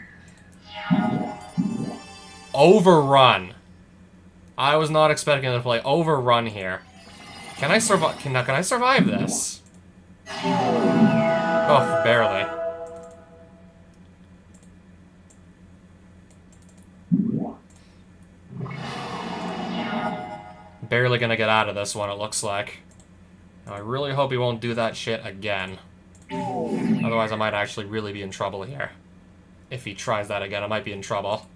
Overrun. I was not expecting to play Overrun here. Can I survive? Can I survive this? Oh, barely. Barely gonna get out of this one, it looks like. Now, I really hope he won't do that shit again. Otherwise, I might actually really be in trouble here. If he tries that again, I might be in trouble.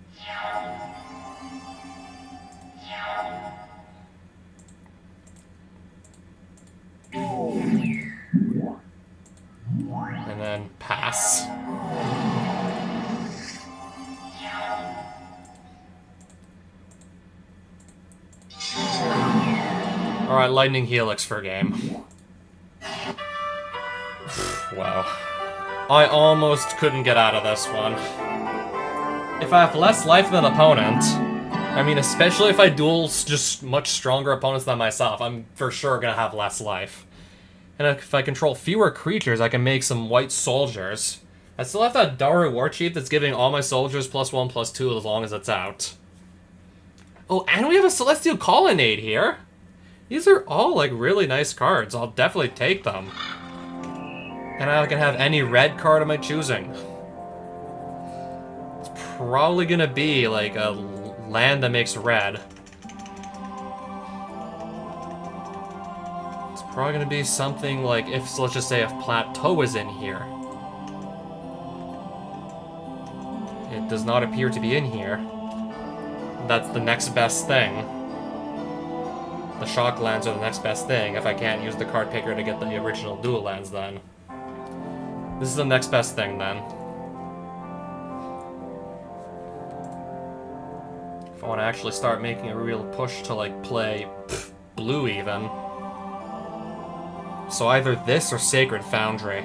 And then pass. Alright, Lightning Helix for game. Wow. I almost couldn't get out of this one. If I have less life than an opponent, I mean, especially if I duel just much stronger opponents than myself, I'm for sure gonna have less life. And if I control fewer creatures, I can make some white soldiers. I still have that Daru War Chief that's giving all my soldiers +1/+2 as long as it's out. Oh, and we have a Celestial Colonnade here! These are all, like, really nice cards. I'll definitely take them. And I can have any red card of my choosing. It's probably gonna be, like, a land that makes red. It's probably gonna be something like, if, let's just say, if Plateau is in here. It does not appear to be in here. That's the next best thing. The shock lands are the next best thing if I can't use the card picker to get the original dual lands then. This is the next best thing then. If I want to actually start making a real push to like play blue even. So either this or Sacred Foundry.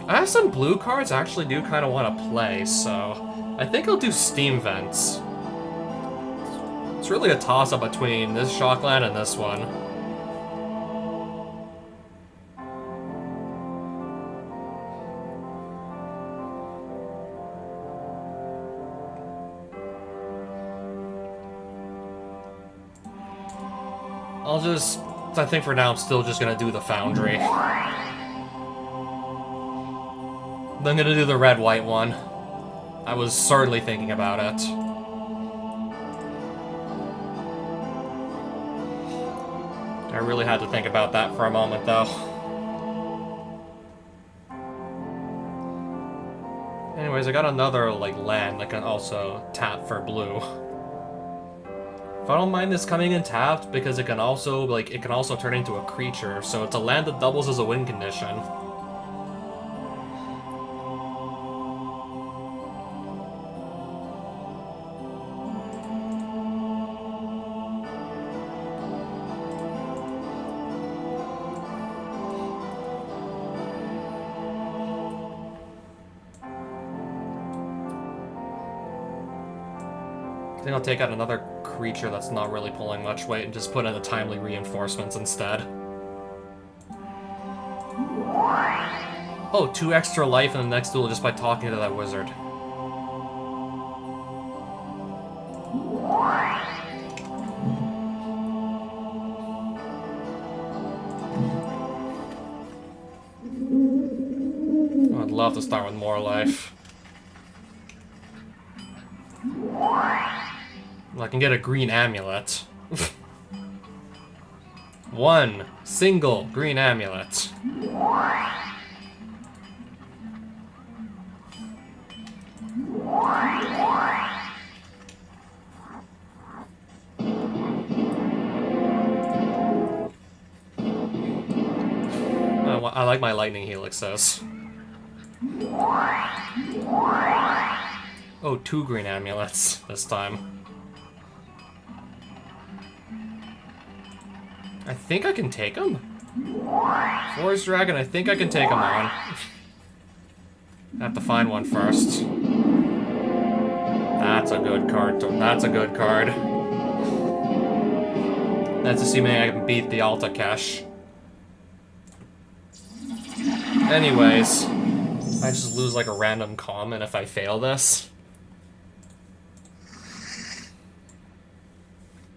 I have some blue cards I actually do kind of want to play, so I think I'll do Steam Vents. It's really a toss-up between this Shockland and this one. I think for now I'm still just gonna do the Foundry. Then I'm gonna do the red-white one. I was certainly thinking about it. I really had to think about that for a moment, though. Anyways, I got another, like, land that can also tap for blue. If I don't mind this coming in tapped, because it can also, like, it can also turn into a creature, so it's a land that doubles as a win condition. I think I'll take out another creature that's not really pulling much weight and just put in the timely reinforcements instead. Oh, 2 extra life in the next duel just by talking to that wizard. Oh, I'd love to start with more life. I can get a green amulet. 1 single green amulet. I like my lightning helixes. Oh, 2 green amulets this time. I think I can take him? Forest Dragon, I think I can take him on. I have to find one first. That's a good card. That's a good card. That's assuming I can beat the Alta Cash. Anyways, I just lose like a random common if I fail this.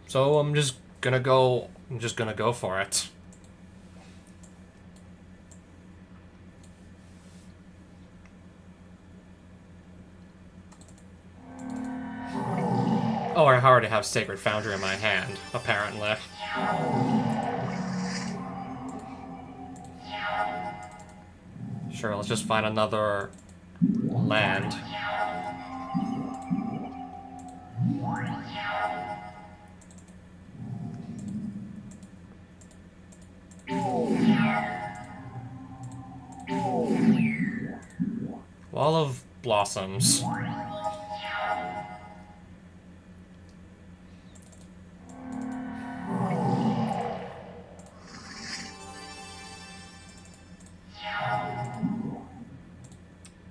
So I'm just gonna go for it. Oh, I already have Sacred Foundry in my hand, apparently. Sure, let's just find another land. Wall of Blossoms.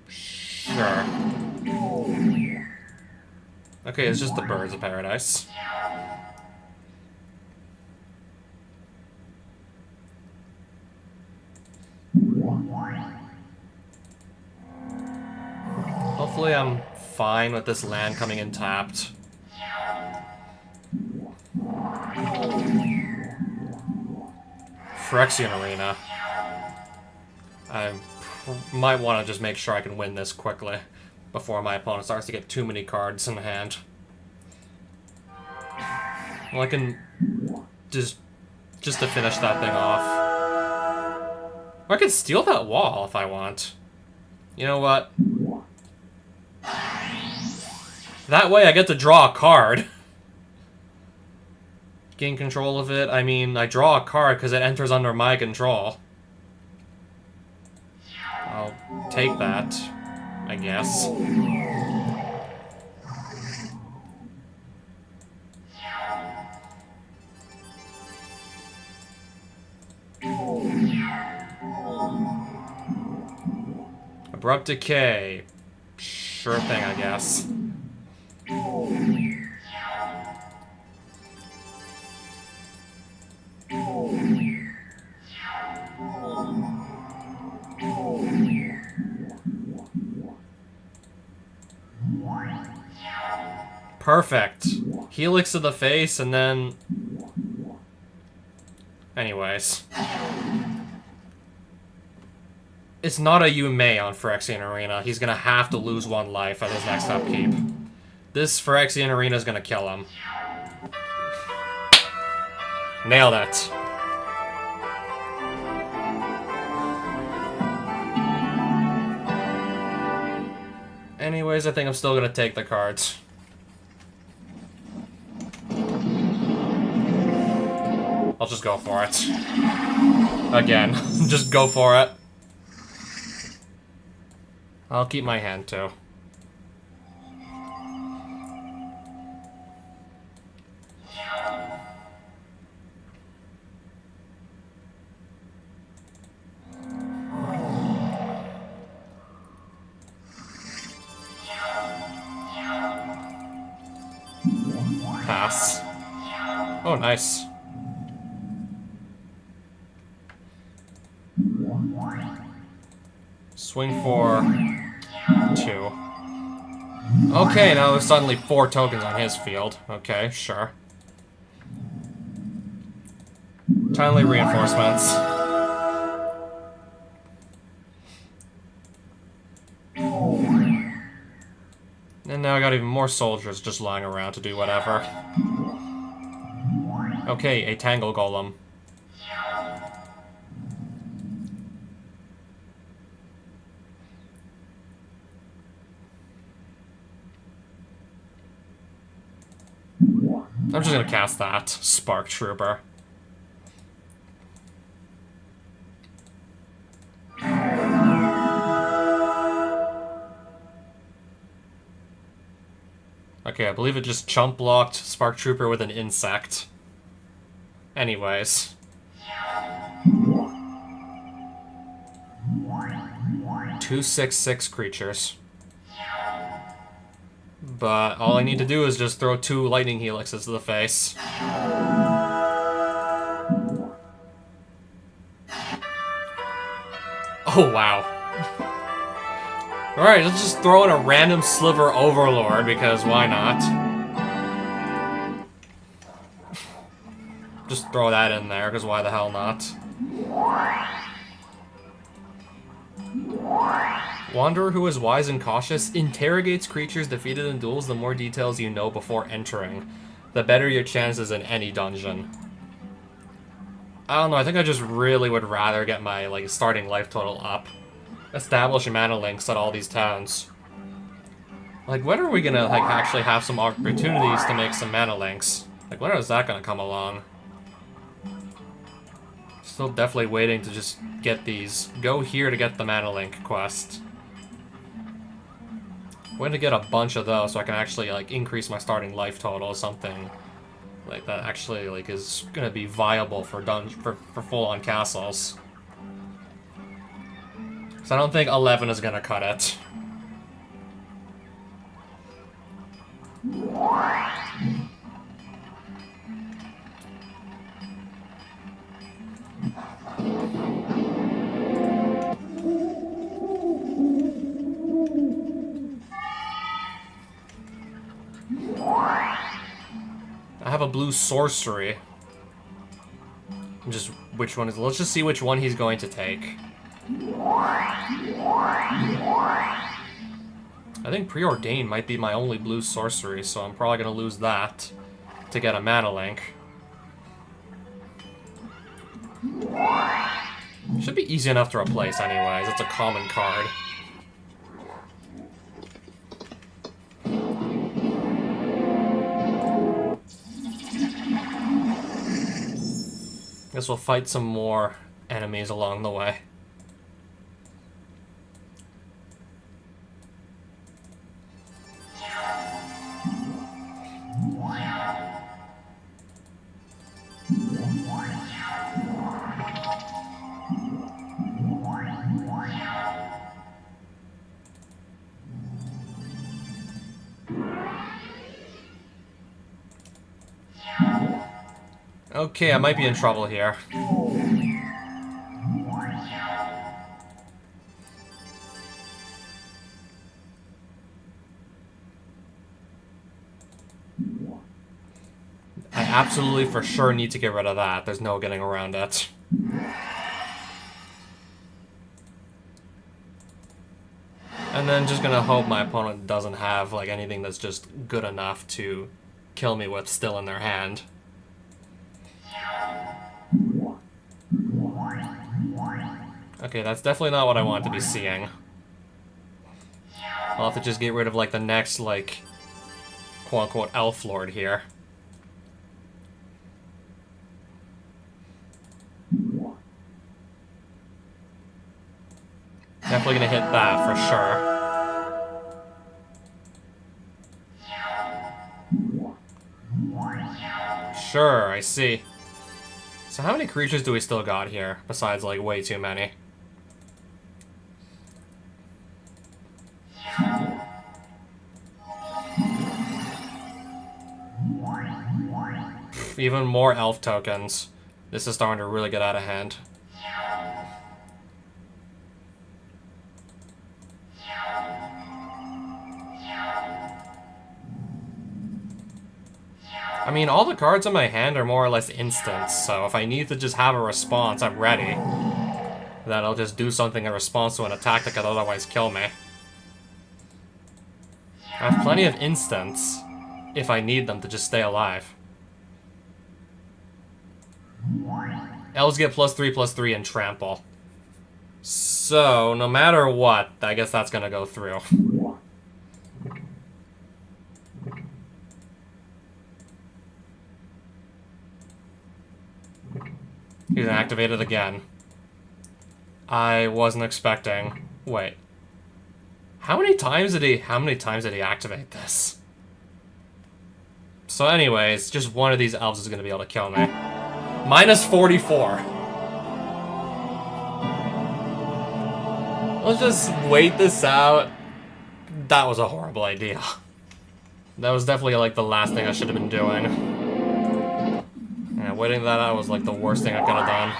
Sure. Okay, it's just the birds of paradise. Hopefully I'm fine with this land coming in tapped. Phyrexian Arena. I might want to just make sure I can win this quickly before my opponent starts to get too many cards in hand. Well, I can just to finish that thing off. Or I could steal that wall if I want. You know what? That way I get to draw a card. Gain control of it. I mean, I draw a card because it enters under my control. I'll take that, I guess. Abrupt Decay. Sure thing, I guess. Perfect. Helix to the face, and then... Anyways. It's not a you may on Phyrexian Arena. He's gonna have to lose one life at his next upkeep. This Phyrexian Arena is gonna kill him. Nailed it. Anyways, I think I'm still gonna take the cards. I'll just go for it. Again, just go for it. I'll keep my hand too. Pass. Oh, nice. Swing for 2. Okay, now there's suddenly 4 tokens on his field. Okay, sure. Timely reinforcements. And now I got even more soldiers just lying around to do whatever. Okay, a Tangle Golem. I'm just gonna cast that. Spark Trooper. Okay, I believe it just chump blocked Spark Trooper with an insect. Anyways. 2/6/6 creatures. But all I need to do is just throw 2 lightning helixes to the face. Oh, wow. Alright, let's just throw in a random Sliver Overlord, because why not? Just throw that in there, because why the hell not? Wanderer who is wise and cautious interrogates creatures defeated in duels. The more details you know before entering, the better your chances in any dungeon. I don't know, I think I just really would rather get my starting life total up. Establish mana links at all these towns. When are we gonna actually have some opportunities to make some mana links? When is that gonna come along? Still definitely waiting to just get these. Go here to get the mana link quest. I'm going to get a bunch of those so I can actually increase my starting life total or something that actually is gonna be viable for full-on castles. So I don't think 11 is gonna cut it. I have a blue sorcery. Just which one is... Let's just see which one he's going to take. I think Preordain might be my only blue sorcery, so I'm probably going to lose that to get a mana link. Should be easy enough to replace anyways. It's a common card. Guess we'll fight some more enemies along the way. Okay, I might be in trouble here. I absolutely for sure need to get rid of that. There's no getting around it. And then just gonna hope my opponent doesn't have like anything that's just good enough to kill me with still in their hand. Okay, that's definitely not what I want to be seeing. I'll have to just get rid of, like, the next, like, quote-unquote elf lord here. Definitely gonna hit that, for sure. Sure, I see. So how many creatures do we still got here, besides, like, way too many? Even more elf tokens. This is starting to really get out of hand. I mean, all the cards in my hand are more or less instants, so if I need to just have a response, I'm ready. Then I'll just do something in response to an attack that could otherwise kill me. I have plenty of instants, if I need them to just stay alive. Elves get +3/+3 and trample. So, no matter what, I guess that's gonna go through. He's activated again. I wasn't expecting... Wait. How many times did he activate this? So anyways, just one of these elves is gonna be able to kill me. -44. Let's just wait this out. That was a horrible idea. That was definitely like the last thing I should have been doing. Yeah, waiting that out was like the worst thing I could have done.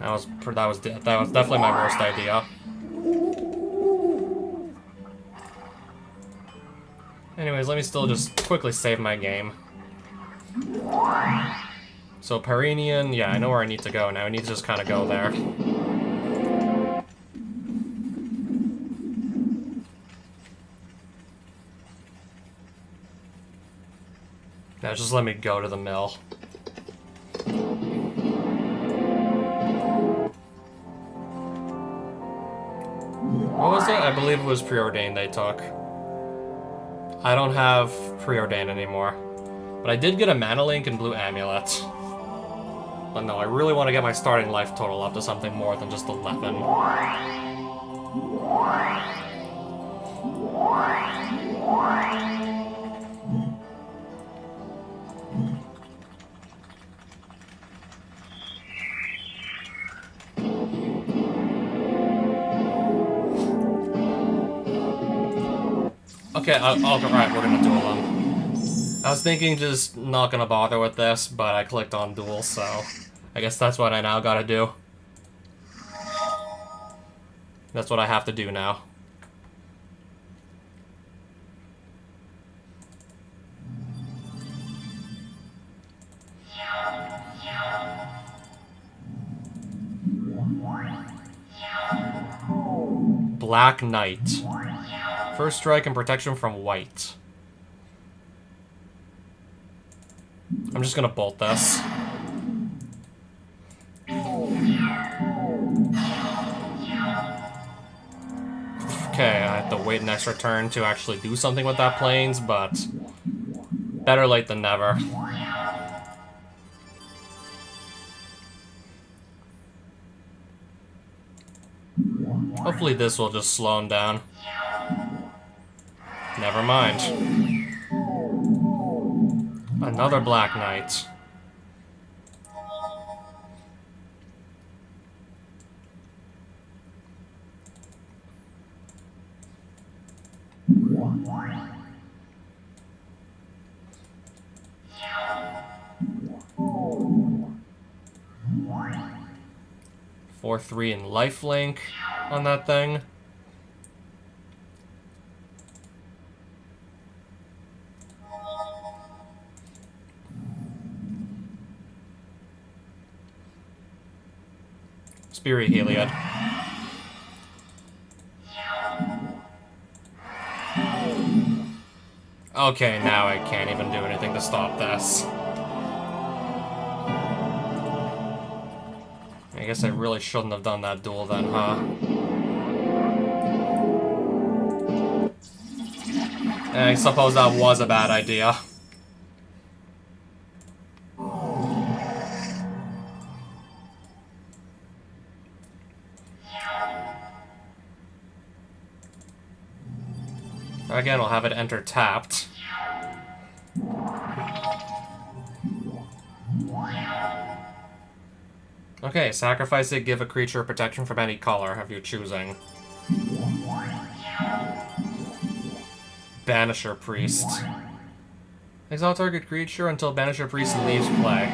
That was definitely my worst idea. Anyways, let me still just quickly save my game. So Parinian, yeah, I know where I need to go now. I need to just kind of go there. Now just let me go to the mill. What was it? I believe it was Preordained they took. I don't have Preordained anymore. But I did get a Mana Link and Blue Amulet. But no, I really want to get my starting life total up to something more than just 11. Okay, alright, we're gonna duel them. I was thinking just not gonna bother with this, but I clicked on duel, so I guess that's what I now gotta do. That's what I have to do now. Black Knight. First strike and protection from white. I'm just gonna bolt this. Okay, I have to wait an extra turn to actually do something with that plains, but better late than never. Hopefully this will just slow him down. Never mind. Another Black Knight. Four, 3 and lifelink on that thing. Spirit Heliod. Okay, now I can't even do anything to stop this. I guess I really shouldn't have done that duel then, huh? I suppose that was a bad idea. Again, we'll have it enter tapped. Okay, sacrifice it, give a creature protection from any color of your choosing. Banisher Priest. Exile target creature until Banisher Priest leaves play.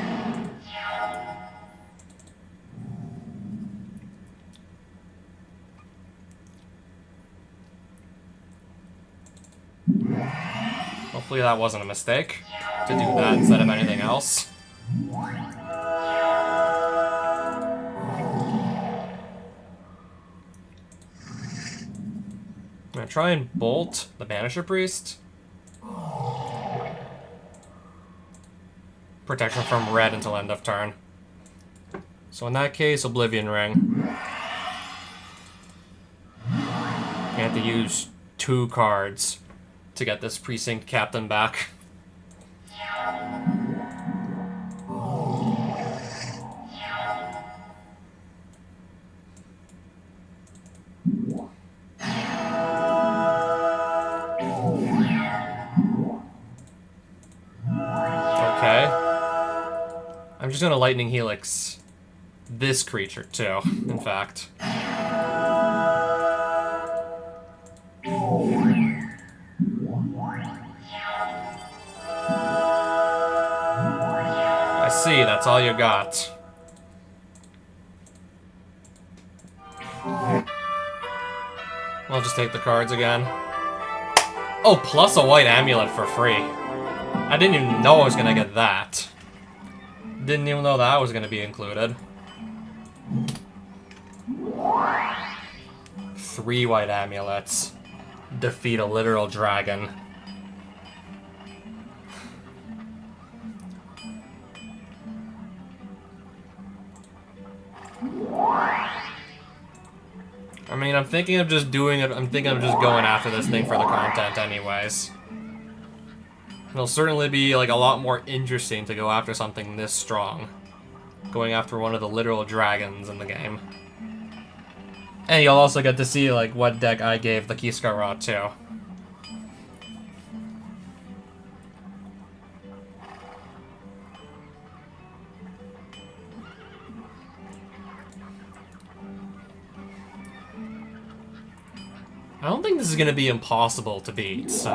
Hopefully that wasn't a mistake, to do that instead of anything else. I'm gonna try and bolt the Banisher Priest. Protection from red until end of turn. So in that case, Oblivion Ring. You have to use 2 cards to get this Precinct Captain back. Okay. I'm just gonna Lightning Helix this creature too, in fact. I see, that's all you got. I'll just take the cards again. Oh, plus a white amulet for free. I didn't even know I was gonna get that. Didn't even know that was gonna be included. 3 white amulets. Defeat a literal dragon. I mean, I'm thinking of just doing it. I'm thinking of just going after this thing for the content anyways. It'll certainly be like a lot more interesting to go after something this strong. Going after one of the literal dragons in the game. And you'll also get to see like what deck I gave the Kiskara to. I don't think this is gonna be impossible to beat, so...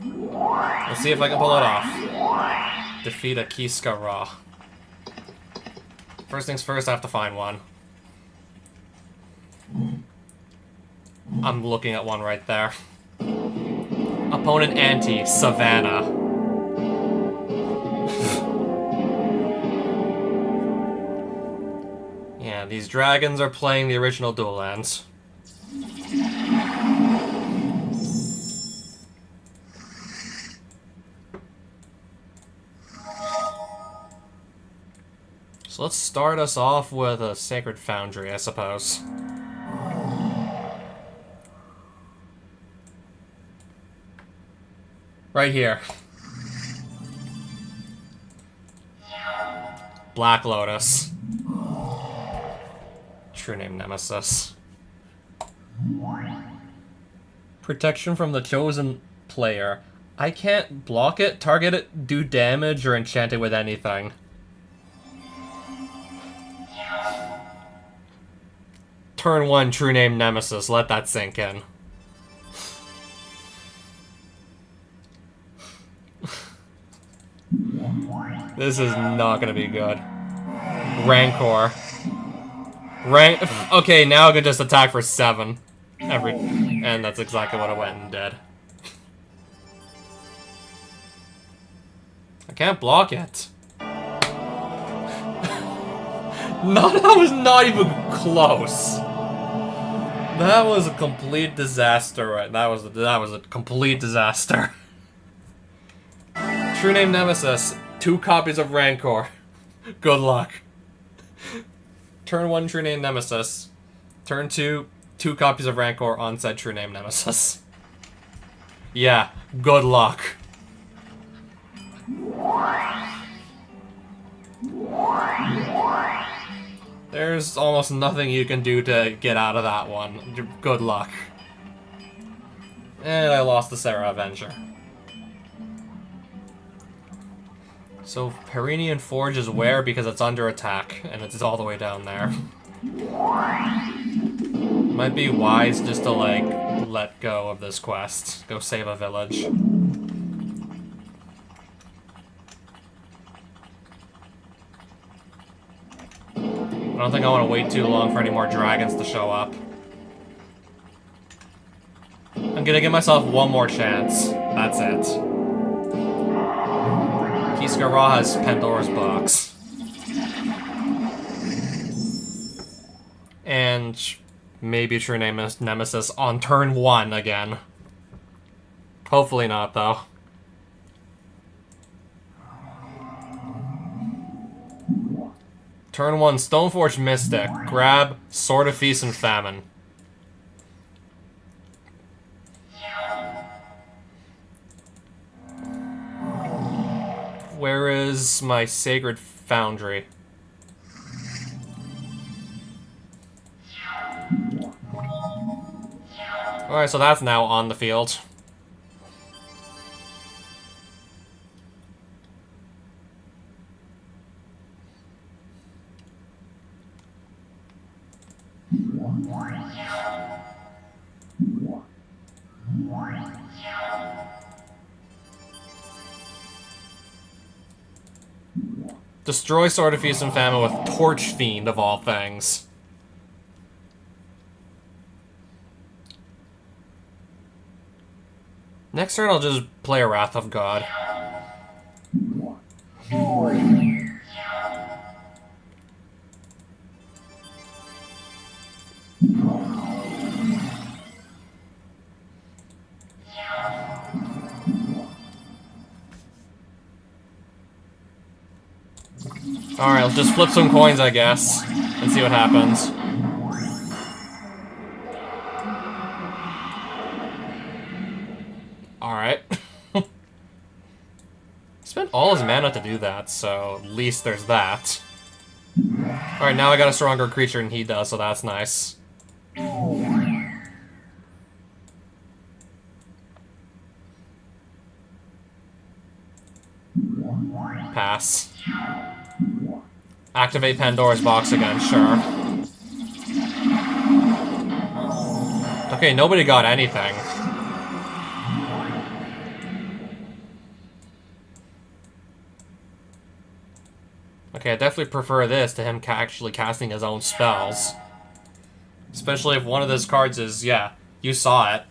Let's see if I can pull it off. Defeat a Kiska Ra. First things first, I have to find one. I'm looking at one right there. Opponent Anti, Savannah. Yeah, these dragons are playing the original Dual Lands. So let's start us off with a Sacred Foundry, I suppose. Right here. Black Lotus. True name Nemesis. Protection from the chosen player. I can't block it, target it, do damage, or enchant it with anything. Turn 1, true name Nemesis. Let that sink in. This is not gonna be good. Rancor. Okay, now I can just attack for 7. And that's exactly what I went and did. I can't block it. That was not even close. That was a complete disaster, right? That was a complete disaster. True name Nemesis. 2 copies of Rancor. Good luck. Turn 1, true name Nemesis. Turn 2, 2 copies of Rancor on said true name Nemesis. Yeah, good luck. There's almost nothing you can do to get out of that one. Good luck. And I lost the Sarah Avenger. So, Perinian Forge is where? Because it's under attack, and it's all the way down there. Might be wise just to, like, let go of this quest. Go save a village. I don't think I want to wait too long for any more dragons to show up. I'm gonna give myself one more chance. That's it. Kiska Ra has Pandora's Box. And maybe true name Nemesis on turn 1 again. Hopefully not, though. Turn 1, Stoneforge Mystic. Grab Sword of Feast and Famine. Where is my Sacred Foundry? Alright, so that's now on the field. Destroy Sword of Feast and Famine with Torch Fiend, of all things. Next turn, I'll just play a Wrath of God. Alright, let's just flip some coins, I guess, and see what happens. Alright. Spent all his mana to do that, so at least there's that. Alright, now I got a stronger creature than he does, so that's nice. Pass. Activate Pandora's Box again, sure. Okay, nobody got anything. Okay, I definitely prefer this to him actually casting his own spells. Especially if one of those cards is, yeah, you saw it.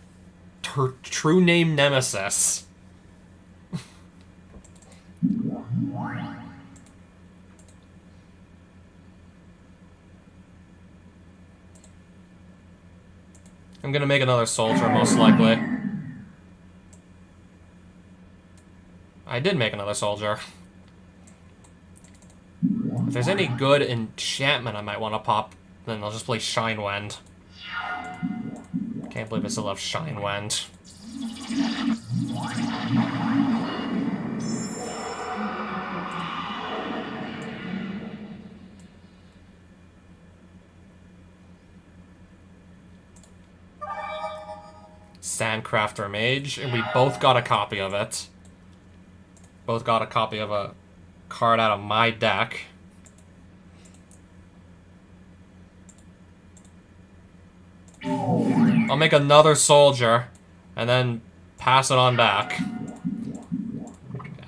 True name Nemesis. I'm gonna make another soldier, most likely. I did make another soldier. If there's any good enchantment I might want to pop, then I'll just play Shine Wind. Can't believe I still have Shine Wind. Sandcrafter Mage, and we both got a copy of it. Both got a copy of a card out of my deck. I'll make another soldier, and then pass it on back.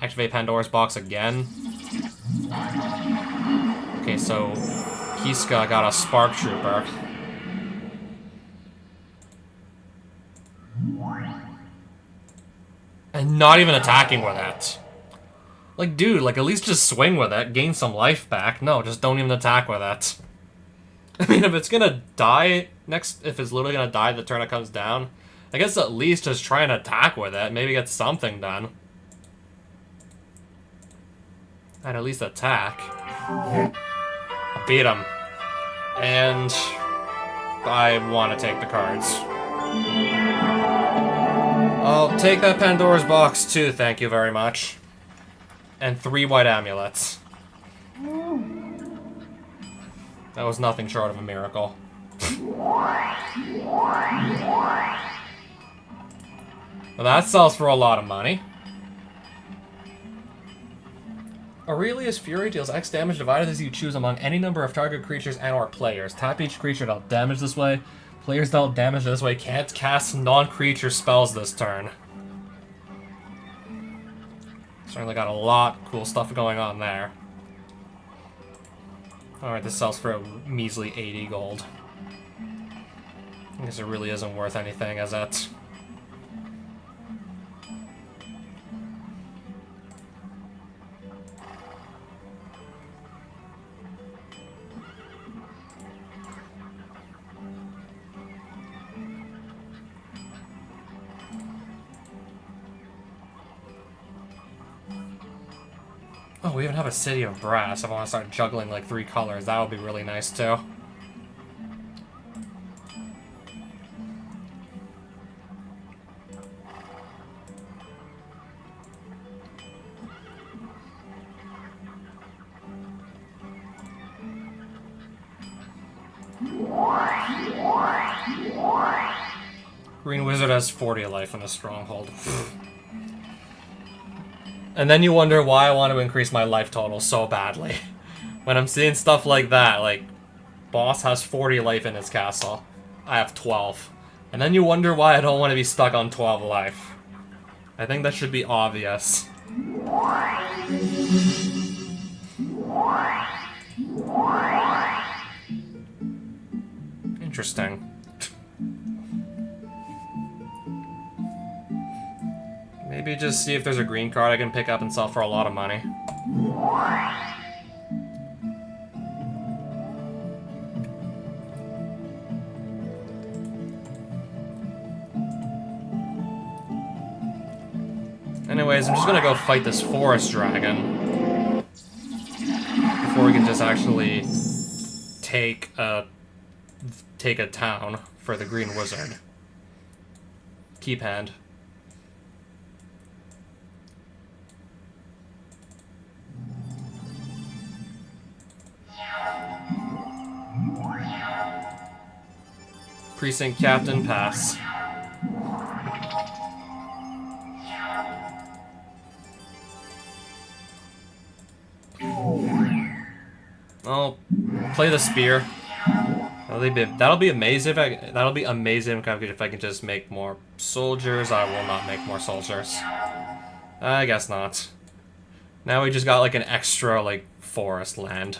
Activate Pandora's box again. Okay, so Kiska got a Spark Trooper. And not even attacking with it. Like, dude, like, at least just swing with it, gain some life back. No, just don't even attack with it. I mean, if it's gonna die if it's literally gonna die the turn it comes down, I guess at least just try and attack with it, maybe get something done. And at least attack. I beat him. And I want to take the cards. I'll take that Pandora's box too, thank you very much. And 3 white amulets. That was nothing short of a miracle. Well, that sells for a lot of money. Aurelia's Fury deals X damage divided as you choose among any number of target creatures and/or players. Tap each creature dealt damage this way. Players dealt damage this way can't cast non-creature spells this turn. Certainly got a lot of cool stuff going on there. Alright, this sells for a measly 80 gold. I guess it really isn't worth anything, is it? Oh, we even have a City of Brass. If I want to start juggling like 3 colors, that would be really nice too. Green Wizard has 40 life in a stronghold. And then you wonder why I want to increase my life total so badly. When I'm seeing stuff like that, like, boss has 40 life in his castle. I have 12. And then you wonder why I don't want to be stuck on 12 life. I think that should be obvious. Interesting. Maybe just see if there's a green card I can pick up and sell for a lot of money. Anyways, I'm just gonna go fight this forest dragon before we can just actually take a town for the Green Wizard. Keep hand. Precinct Captain, pass. I'll play the spear. Now That'll be amazing if I can just make more soldiers. I will not make more soldiers. I guess not. Now we just got like an extra like forest land.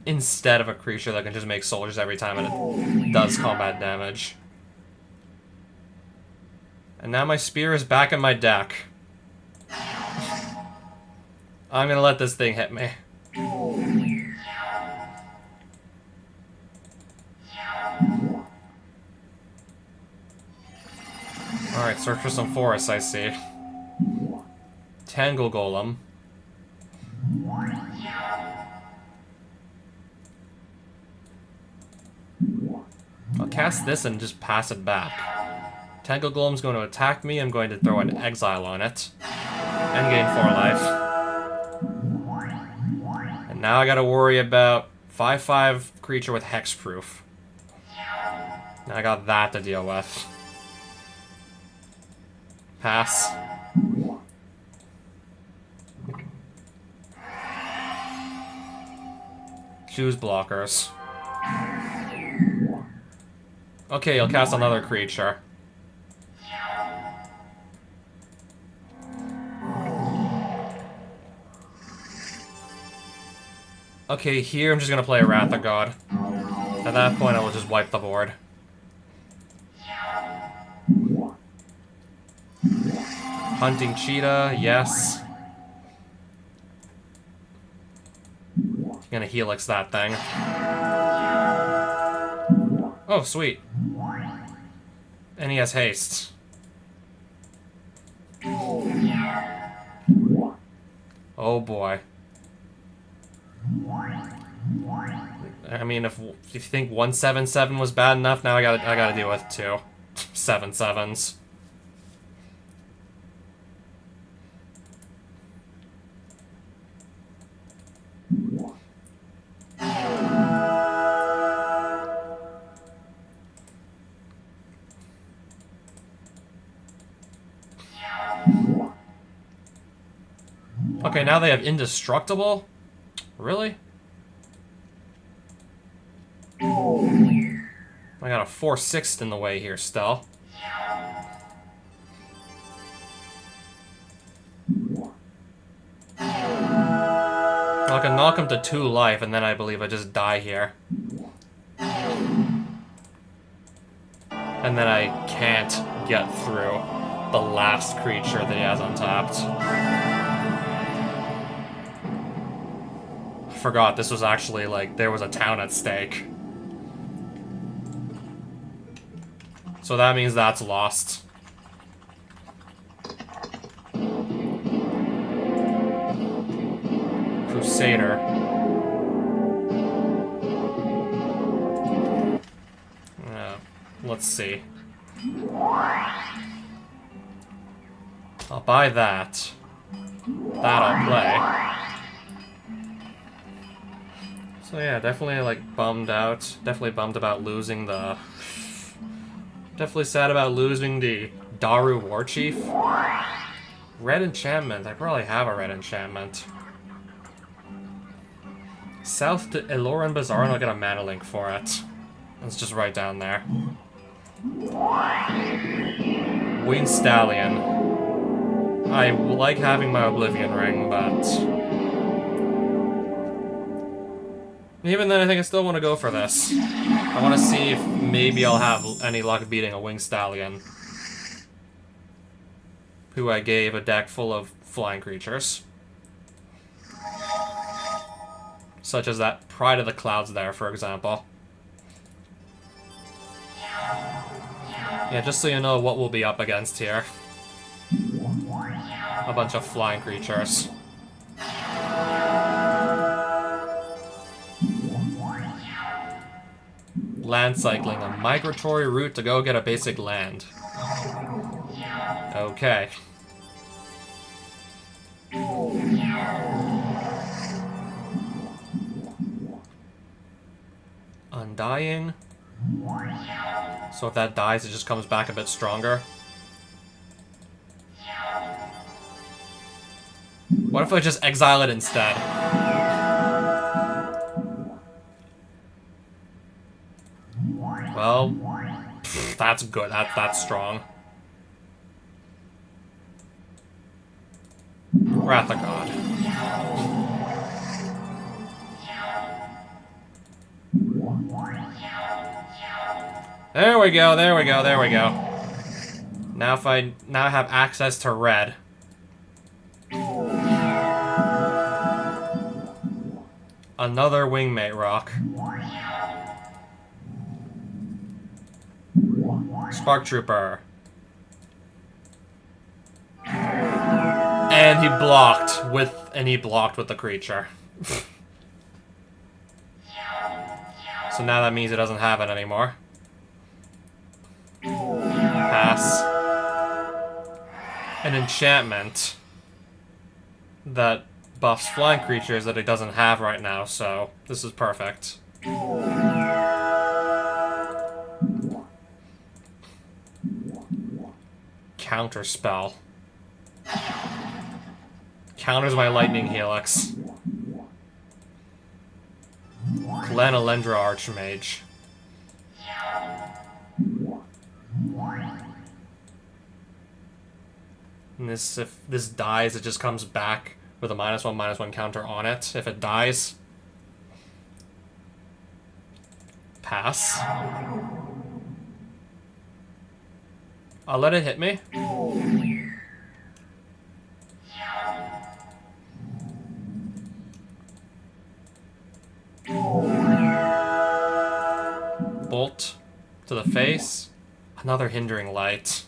Instead of a creature that can just make soldiers every time and it does combat damage. And now my spear is back in my deck. I'm gonna let this thing hit me. Alright, search for some forests, I see. Tangle Golem. I'll cast this and just pass it back. Tangle Golem's going to attack me, I'm going to throw an Exile on it. And gain 4 life. And now I gotta worry about 5/5 creature with hexproof. Now I got that to deal with. Pass. Choose blockers. Okay, you'll cast another creature. Okay, here I'm just gonna play a Wrath of God. At that point, I will just wipe the board. Hunting Cheetah, yes. Gonna Helix that thing. Oh, sweet. And he has haste. Oh boy. I mean, if you think 1/7/7 was bad enough, now I gotta deal with 2 7/7s. Okay, now they have Indestructible? Really? I got a 4/6 in the way here still. I can knock him to 2 life, and then I believe I just die here. And then I can't get through the last creature that he has untapped. I forgot this was actually, like, there was a town at stake. So that means that's lost. Crusader. Let's see. I'll buy that. That I'll play. So yeah, definitely like bummed out. Definitely bummed about losing the... Definitely sad about losing the Daru Warchief. Red enchantment. I probably have a red enchantment. South to Eloran Bazaar, and I'll get a mana link for it. It's just right down there. Winged Stallion. I like having my Oblivion Ring, but... even then, I think I still want to go for this. I want to see if maybe I'll have any luck beating a Winged Stallion. Who I gave a deck full of flying creatures. Such as that Pride of the Clouds there, for example. Yeah, just so you know what we'll be up against here. A bunch of flying creatures. Land cycling, a migratory route to go get a basic land. Okay. Undying. So if that dies, it just comes back a bit stronger. What if I just exile it instead? Well, that's good. That's strong. Wrath of God. There we go, there we go, there we go. Now if I now have access to red. Another wingmate rock. Spark Trooper. And he blocked with the creature. So now that means it doesn't have it anymore. Pass. An enchantment that buffs flying creatures that it doesn't have right now, so this is perfect. Counter spell. Counters my lightning helix. Glen Elendra Archmage. And this, if this dies, it just comes back with a -1/-1 counter on it. If it dies, pass. I'll let it hit me. Bolt to the face. Another hindering light.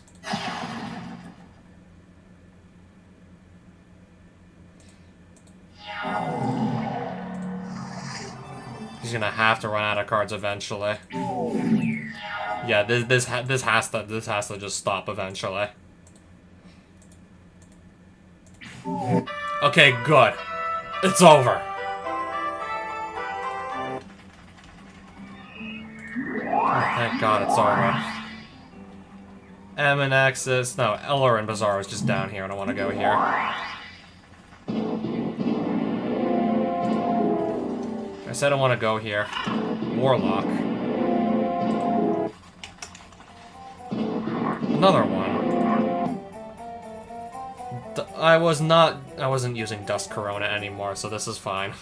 He's gonna have to run out of cards eventually. Yeah, this has to just stop eventually. Okay, good. It's over. Oh, thank God it's over. Axis. No, Ellerin Bazaar is just down here. I don't want to go here. I said I want to go here. Warlock. Another one. I wasn't using Dust Corona anymore, so this is fine.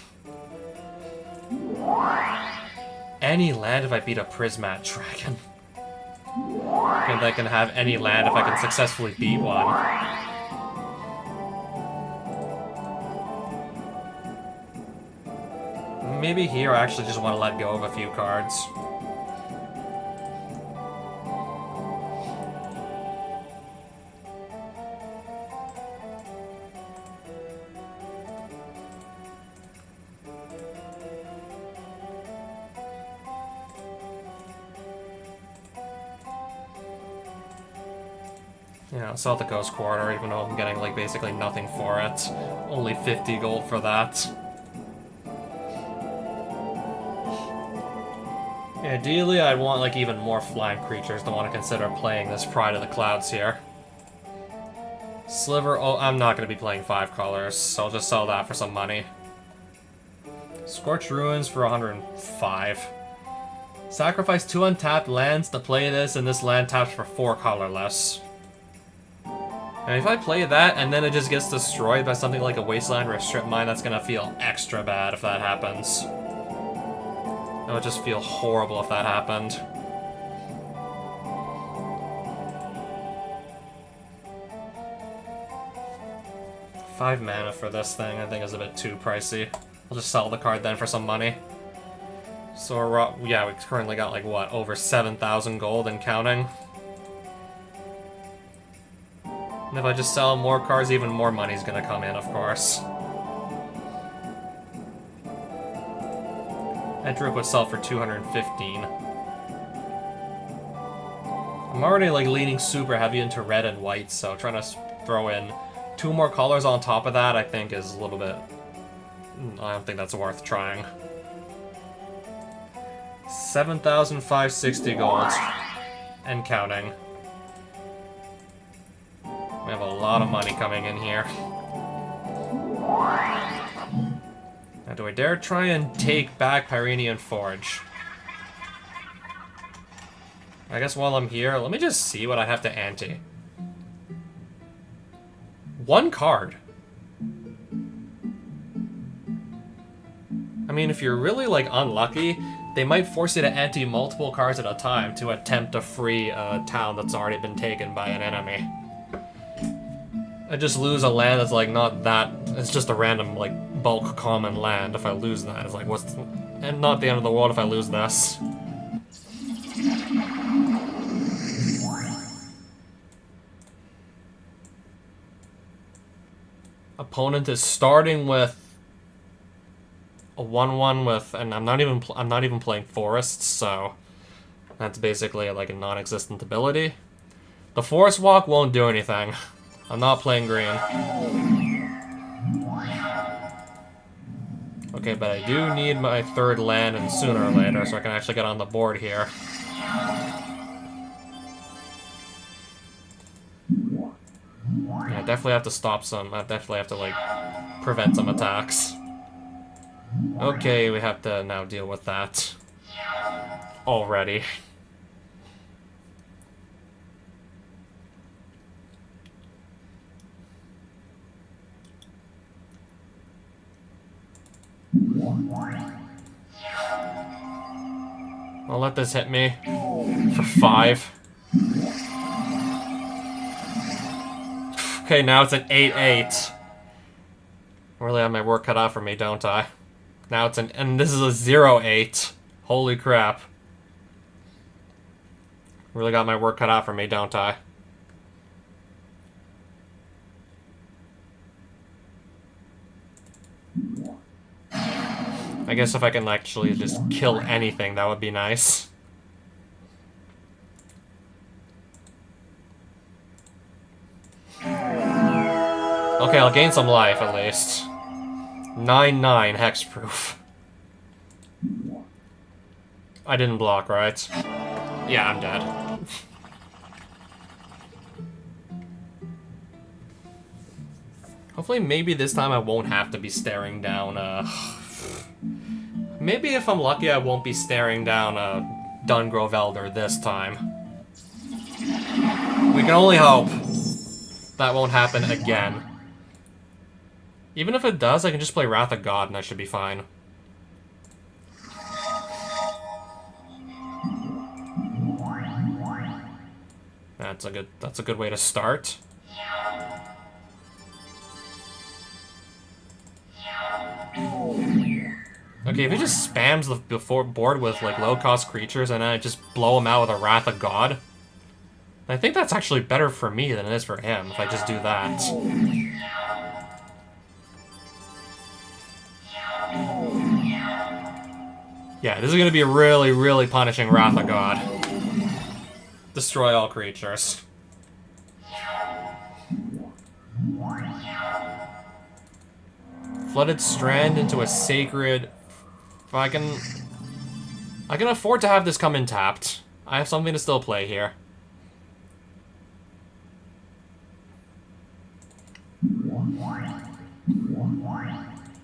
Any land if I beat a Prismat Dragon. And I can have any land if I can successfully beat one. Maybe here I actually just want to let go of a few cards. Yeah, sell the Ghost Quarter, even though I'm getting, like, basically nothing for it. Only 50 gold for that. Ideally, I'd want, like, even more flying creatures to want to consider playing this Pride of the Clouds here. Sliver, oh, I'm not going to be playing 5 colors, so I'll just sell that for some money. Scorched Ruins for 105. Sacrifice 2 untapped lands to play this, and this land taps for 4 colorless. And if I play that, and then it just gets destroyed by something like a Wasteland or a Strip Mine, that's gonna feel extra bad if that happens. It would just feel horrible if that happened. $5 mana for this thing, I think is a bit too pricey. I'll just sell the card then for some money. So, yeah, we currently got, like, what, over 7,000 gold and counting? And if I just sell more cards, even more money's gonna come in, of course. Edric would sell for 215. I'm already, like, leaning super heavy into red and white, so trying to throw in 2 more colors on top of that, I think, is a little bit... I don't think that's worth trying. 7,560 gold. And counting. We have a lot of money coming in here. Now, do I dare try and take back Pyrenean Forge? I guess while I'm here, let me just see what I have to ante. 1 card. I mean, if you're really, like, unlucky, they might force you to ante multiple cards at a time to attempt to free a town that's already been taken by an enemy. I just lose a land that's, like, not that... It's just a random, like, bulk common land. If I lose that, it's like, what's... And not the end of the world if I lose this. Opponent is starting with a 1/1 with, and I'm not even playing forests, so that's basically like a non-existent ability. The forest walk won't do anything. I'm not playing green. Okay, but I do need my 3rd land and sooner or later, so I can actually get on the board here. Yeah, I definitely have to stop some. I definitely have to, like, prevent some attacks. Okay, we have to now deal with that. Already. I'll let this hit me for 5. Okay, now it's an 8/8. I really have my work cut out for me, don't I? Now it's an... And this is a 0/8. Holy crap. Really got my work cut out for me, don't I? I guess if I can actually just kill anything, that would be nice. Okay, I'll gain some life, at least. 9/9 hexproof. I didn't block, right? Yeah, I'm dead. Hopefully, maybe this time I won't have to be staring down, Maybe if I'm lucky, I won't be staring down, Dungrove Elder this time. We can only hope that won't happen again. Even if it does, I can just play Wrath of God and I should be fine. That's a good way to start. Okay, if he just spams the board with, like, low-cost creatures and then I just blow him out with a Wrath of God, I think that's actually better for me than it is for him, if I just do that. Yeah, this is gonna be a really, really punishing Wrath of God. Destroy all creatures. Flooded Strand into a Sacred... I can afford to have this come in tapped. I have something to still play here.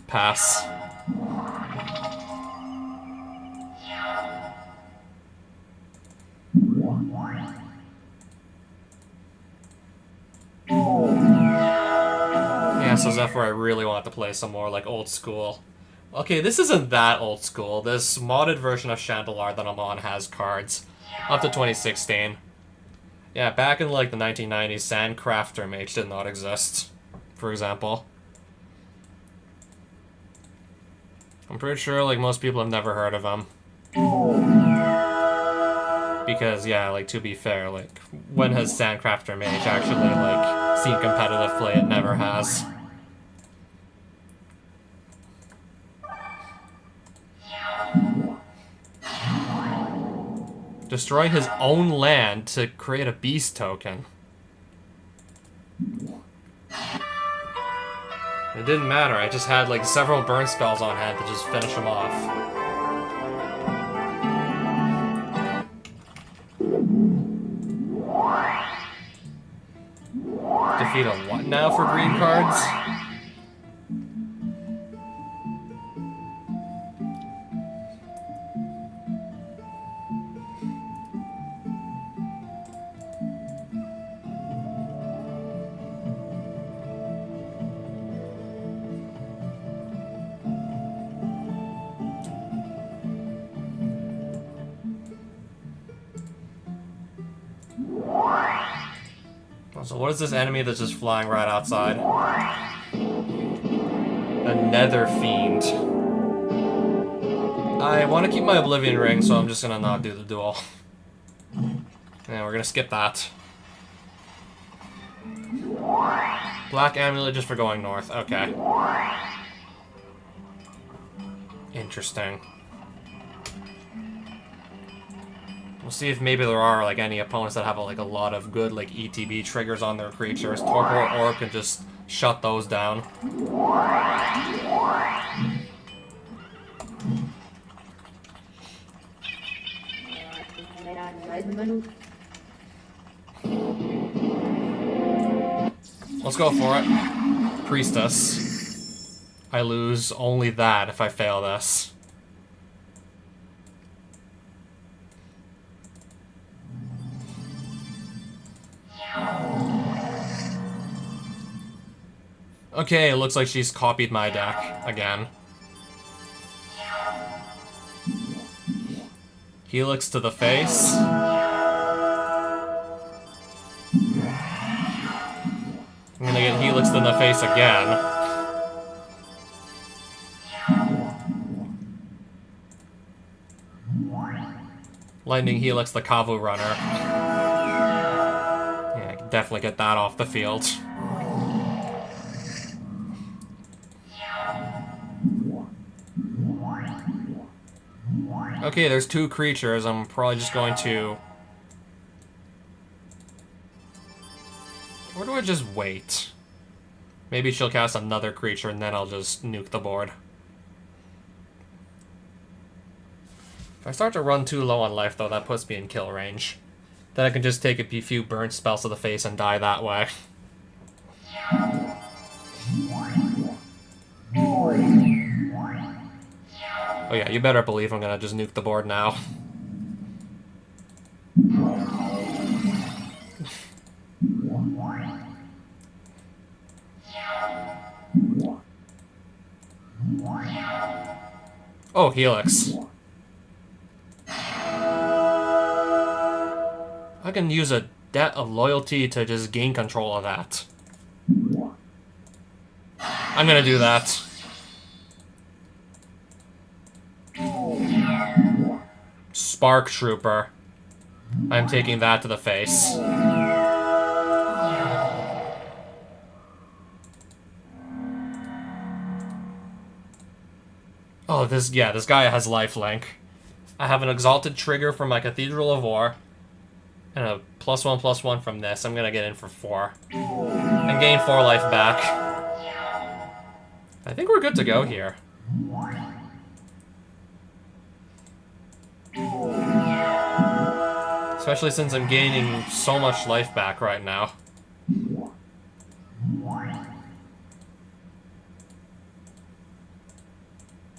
Pass. Yeah, so Zephyr, I really want to play some more, like, old school. Okay, this isn't that old school. This modded version of Shandalar that I'm on has cards. Up to 2016. Yeah, back in, like, the 1990s, Sandcrafter Mage did not exist, for example. I'm pretty sure, like, most people have never heard of him. Because, yeah, like, to be fair, like, when has Sandcrafter Mage actually, like, seen competitive play? It never has. Destroying his own land to create a beast token. It didn't matter, I just had, like, several burn spells on hand to just finish him off. Defeat a what now for green cards? So what is this enemy that's just flying right outside? A nether fiend. I want to keep my Oblivion Ring, so I'm just gonna not do the duel. Yeah, we're gonna skip that. Black Amulet just for going north. Okay. Interesting. We'll see if maybe there are like any opponents that have like a lot of good like ETB triggers on their creatures. Torpor Orb can just shut those down. Let's go for it. Priestess. I lose only that if I fail this. Okay, it looks like she's copied my deck again. Helix to the face. I'm gonna get Helix in the face again. Lightning Helix the Kavu runner. Yeah, I can definitely get that off the field. Okay, there's two creatures. I'm probably just going to... Or do I just wait? Maybe she'll cast another creature and then I'll just nuke the board. If I start to run too low on life, though, that puts me in kill range. Then I can just take a few burnt spells to the face and die that way. Oh yeah, you better believe I'm gonna just nuke the board now. Oh, Helix. I can use a debt of loyalty to just gain control of that. I'm gonna do that. Spark Trooper. I'm taking that to the face. Oh, this guy has lifelink. I have an Exalted Trigger from my Cathedral of War. And a +1/+1 from this. I'm gonna get in for 4. And gain 4 life back. I think we're good to go here. Especially since I'm gaining so much life back right now.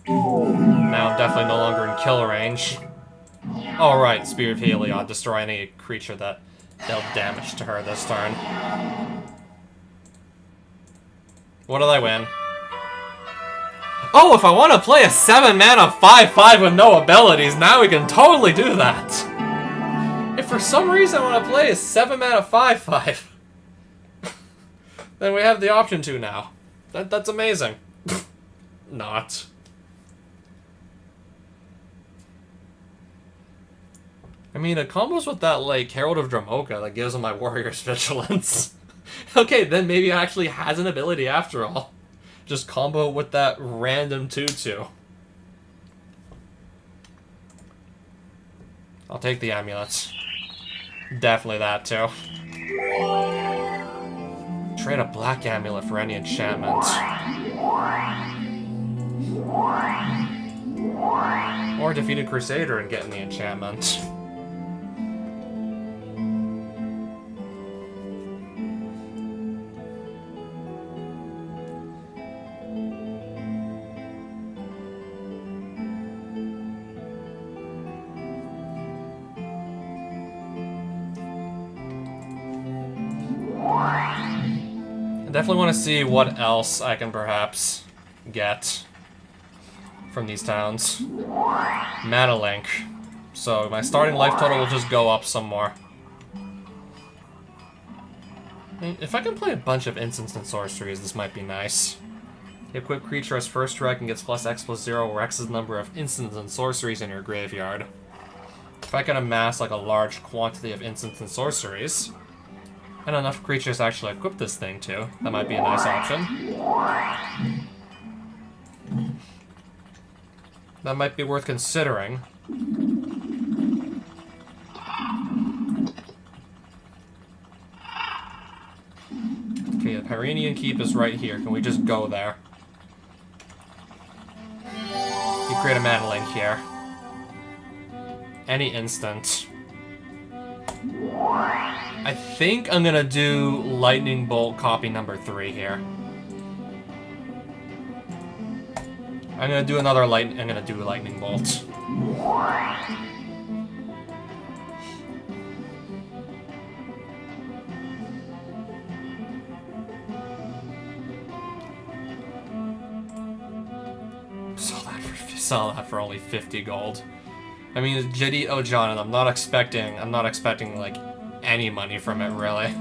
Now I'm definitely no longer in kill range. Alright, Spear of Heliod, destroy any creature that dealt damage to her this turn. What did I win? Oh, if I want to play a 7-mana 5/5 with no abilities, now we can totally do that! If for some reason I want to play a 7-mana 5/5, then we have the option to now. That's amazing. Not. I mean, it combos with that, like, Herald of Dramoka that gives him my Warrior's Vigilance. Okay, then maybe it actually has an ability after all. Just combo with that random 2/2. I'll take the amulets. Definitely that, too. Trade a black amulet for any enchantment. Or defeat a Crusader and get in the enchantment. Definitely want to see what else I can perhaps get from these towns. Mana Link. So my starting life total will just go up some more. If I can play a bunch of instants and sorceries, this might be nice. The equipped creature has first strike and gets plus X+0, where X is the number of instants and sorceries in your graveyard. If I can amass like a large quantity of instants and sorceries, and enough creatures to actually equip this thing to, that might be a nice option. That might be worth considering. Okay, the Pyrenian Keep is right here. Can we just go there? You create a mana link here. Any instant. I think I'm gonna do Lightning Bolt copy number 3 here. I'm gonna do Lightning Bolt. Saw that for only 50 gold. I mean, it's Jadit Ojan, and I'm not expecting like any money from it really.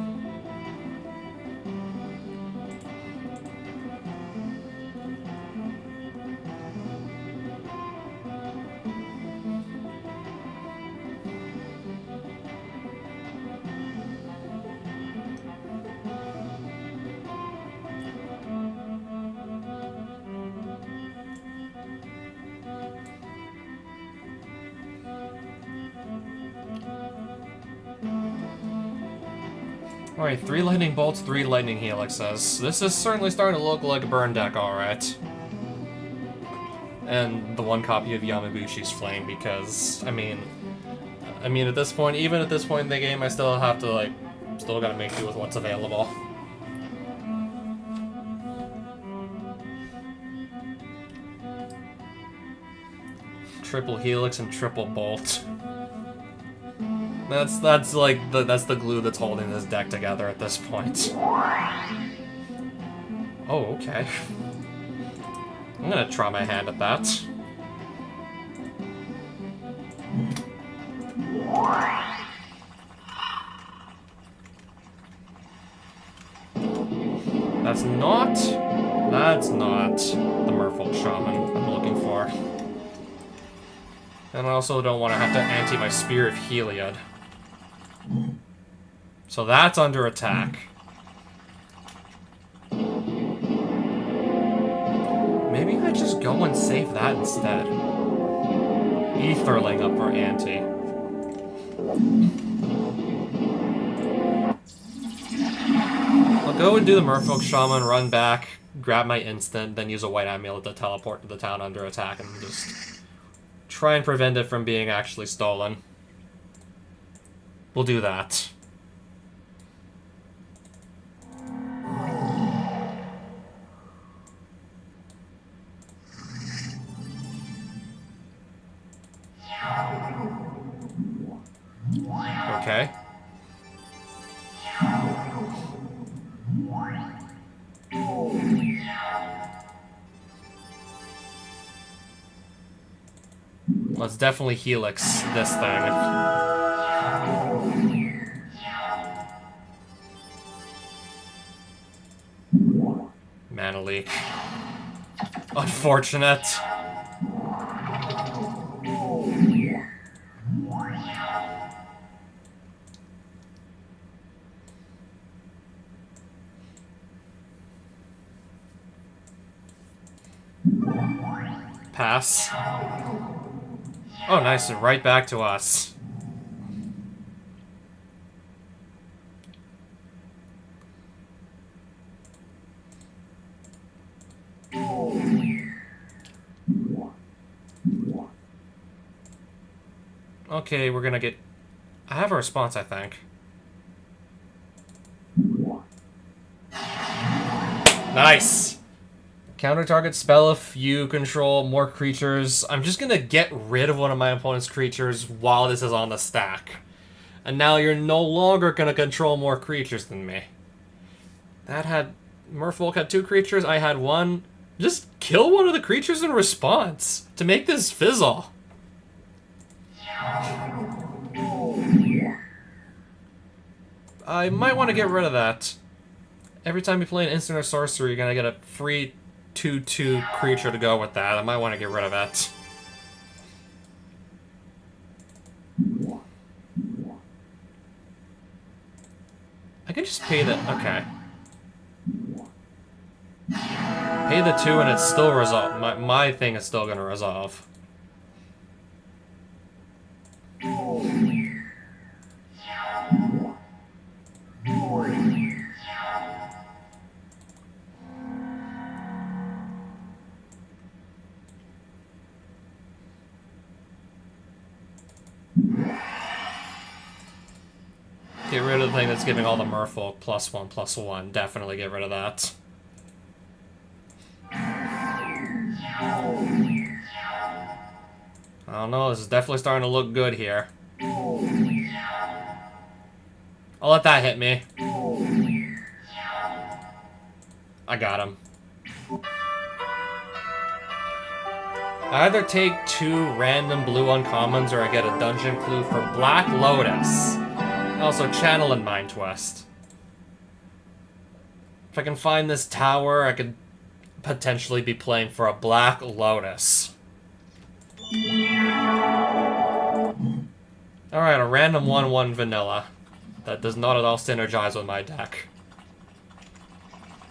Alright, 3 Lightning Bolts, 3 Lightning Helixes. This is certainly starting to look like a burn deck, alright. And the 1 copy of Yamabuchi's Flame, because, I mean, at this point, even at this point in the game, I still have to, like, still gotta make do with what's available. Triple Helix and Triple Bolt. That's the glue that's holding this deck together at this point. Oh, okay. I'm gonna try my hand at that. That's not the Merfolk Shaman I'm looking for. And I also don't want to have to ante my Spear of Heliod. So that's under attack. Maybe I just go and save that instead. Aetherling up for ante. I'll go and do the Merfolk Shaman, run back, grab my instant, then use a white amulet to teleport to the town under attack and just try and prevent it from being actually stolen. We'll do that. Okay. Let's definitely Helix this thing. Mana leak. Unfortunate. Pass. Oh, nice, and right back to us. Okay, we're gonna get... I have a response, I think. Nice! Counter target spell if you control more creatures. I'm just gonna get rid of one of my opponent's creatures while this is on the stack. And now you're no longer gonna control more creatures than me. That had... Merfolk had 2 creatures, I had 1. Just kill one of the creatures in response to make this fizzle. I might want to get rid of that. Every time you play an instant or sorcery, you're gonna get a free 2/2 creature to go with that. I might want to get rid of it. I can just pay the... Okay. Pay the 2 and it's still resolved. My thing is still gonna resolve. Get rid of the thing that's giving all the Merfolk +1/+1. Definitely get rid of that. I don't know, this is definitely starting to look good here. I'll let that hit me. I got him. I either take 2 random blue uncommons or I get a dungeon clue for Black Lotus. Also, Channel and Mind Twist. If I can find this tower, I could potentially be playing for a Black Lotus. Alright, a random 1/1 vanilla. That does not at all synergize with my deck.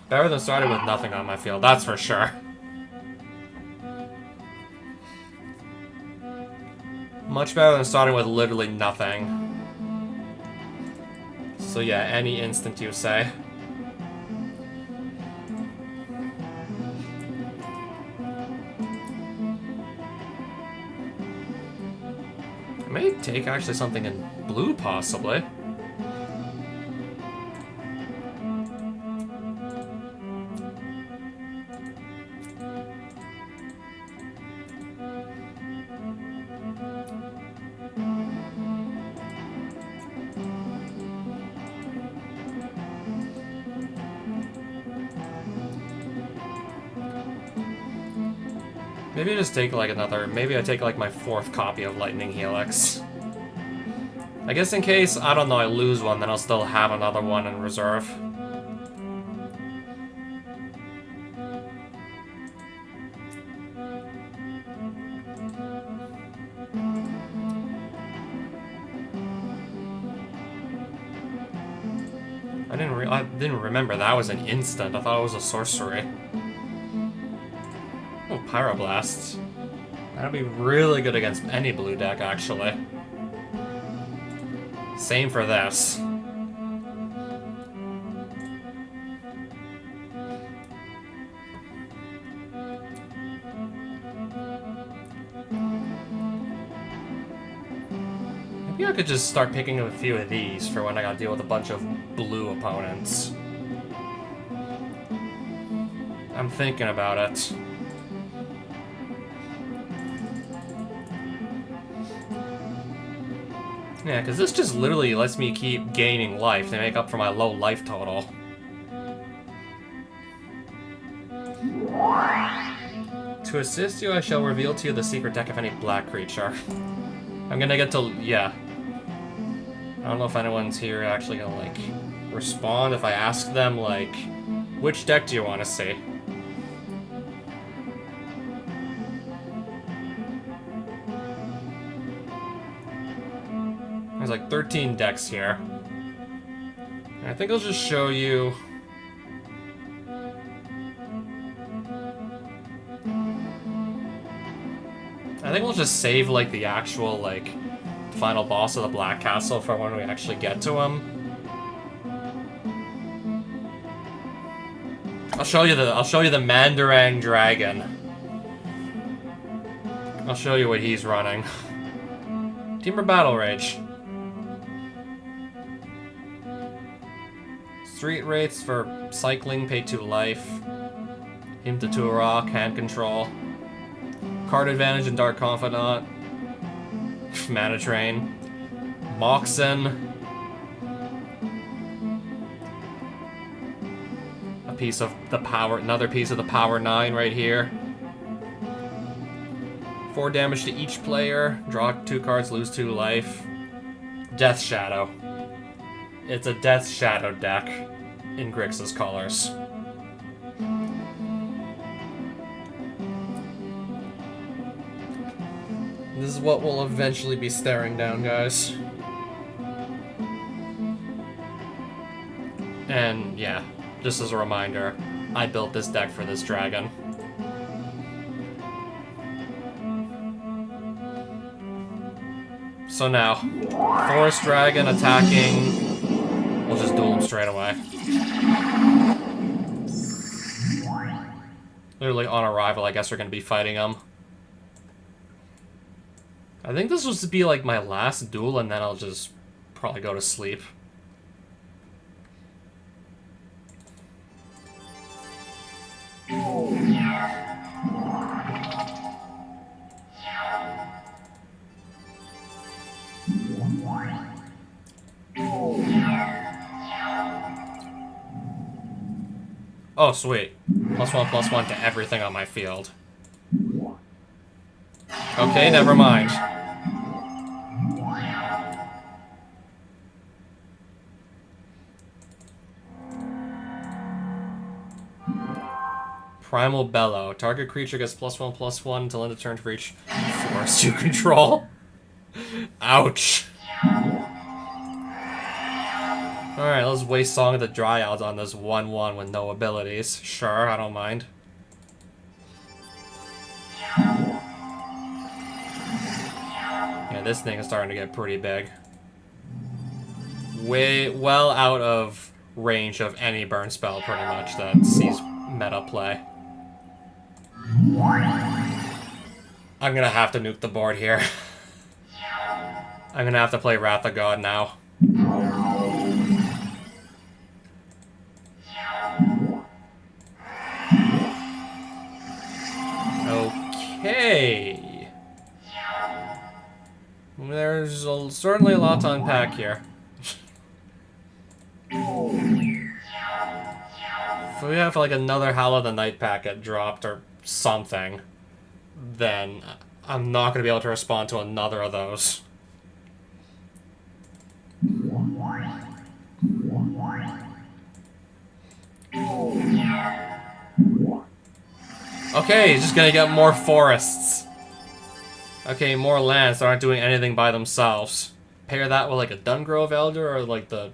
Better than starting with nothing on my field, that's for sure. Much better than starting with literally nothing. So yeah, any instant you say. I may take actually something in blue, possibly. Maybe I just take like another, maybe I take like my 4th copy of Lightning Helix. I guess in case, I don't know, I lose one, then I'll still have another one in reserve. I didn't remember that was an instant, I thought it was a sorcery. Oh, Pyroblast. That'd be really good against any blue deck, actually. Same for this. Maybe I could just start picking up a few of these for when I gotta deal with a bunch of blue opponents. I'm thinking about it. Yeah, because this just literally lets me keep gaining life to make up for my low life total. To assist you, I shall reveal to you the secret deck of any black creature. I'm gonna get to... yeah. I don't know if anyone's here actually gonna, like, respond if I ask them, like, which deck do you want to see? There's like 13 decks here. And I think I'll just show you... I think we'll just save like the actual like final boss of the Black Castle for when we actually get to him. I'll show you the Mandarang Dragon. I'll show you what he's running. Temur Battle Rage. Street Wraiths for cycling, pay 2 life. Him to 2 rock, hand control. Card advantage and Dark Confidant. Mana Train. Moxen. A piece of the power, another piece of the Power 9 right here. 4 damage to each player. Draw 2 cards, lose 2 life. Death Shadow. It's a Death Shadow deck. in Grixis colors. This is what we'll eventually be staring down, guys. And yeah, just as a reminder, I built this deck for this dragon. So now, Forest Dragon attacking. We'll just duel him straight away. Literally on arrival, I guess we're going to be fighting him. I think this was to be like my last duel, and then I'll just probably go to sleep. Oh, sweet. +1/+1 to everything on my field. Okay, never mind. Primal Bellow. Target creature gets +1/+1 until end of turn to reach forest you control. Ouch. Alright, let's waste Song of the Dryads on this 1/1 with no abilities. Sure, I don't mind. Yeah, this thing is starting to get pretty big. Well out of range of any burn spell, pretty much, that sees meta play. I'm gonna have to nuke the board here. I'm gonna have to play Wrath of God now. Okay. There's certainly a lot to unpack here. If we have like another Howl of the Night packet dropped or something, then I'm not going to be able to respond to another of those. Okay, he's just gonna get more forests. Okay, more lands that aren't doing anything by themselves. Pair that with like a Dungrove Elder or like the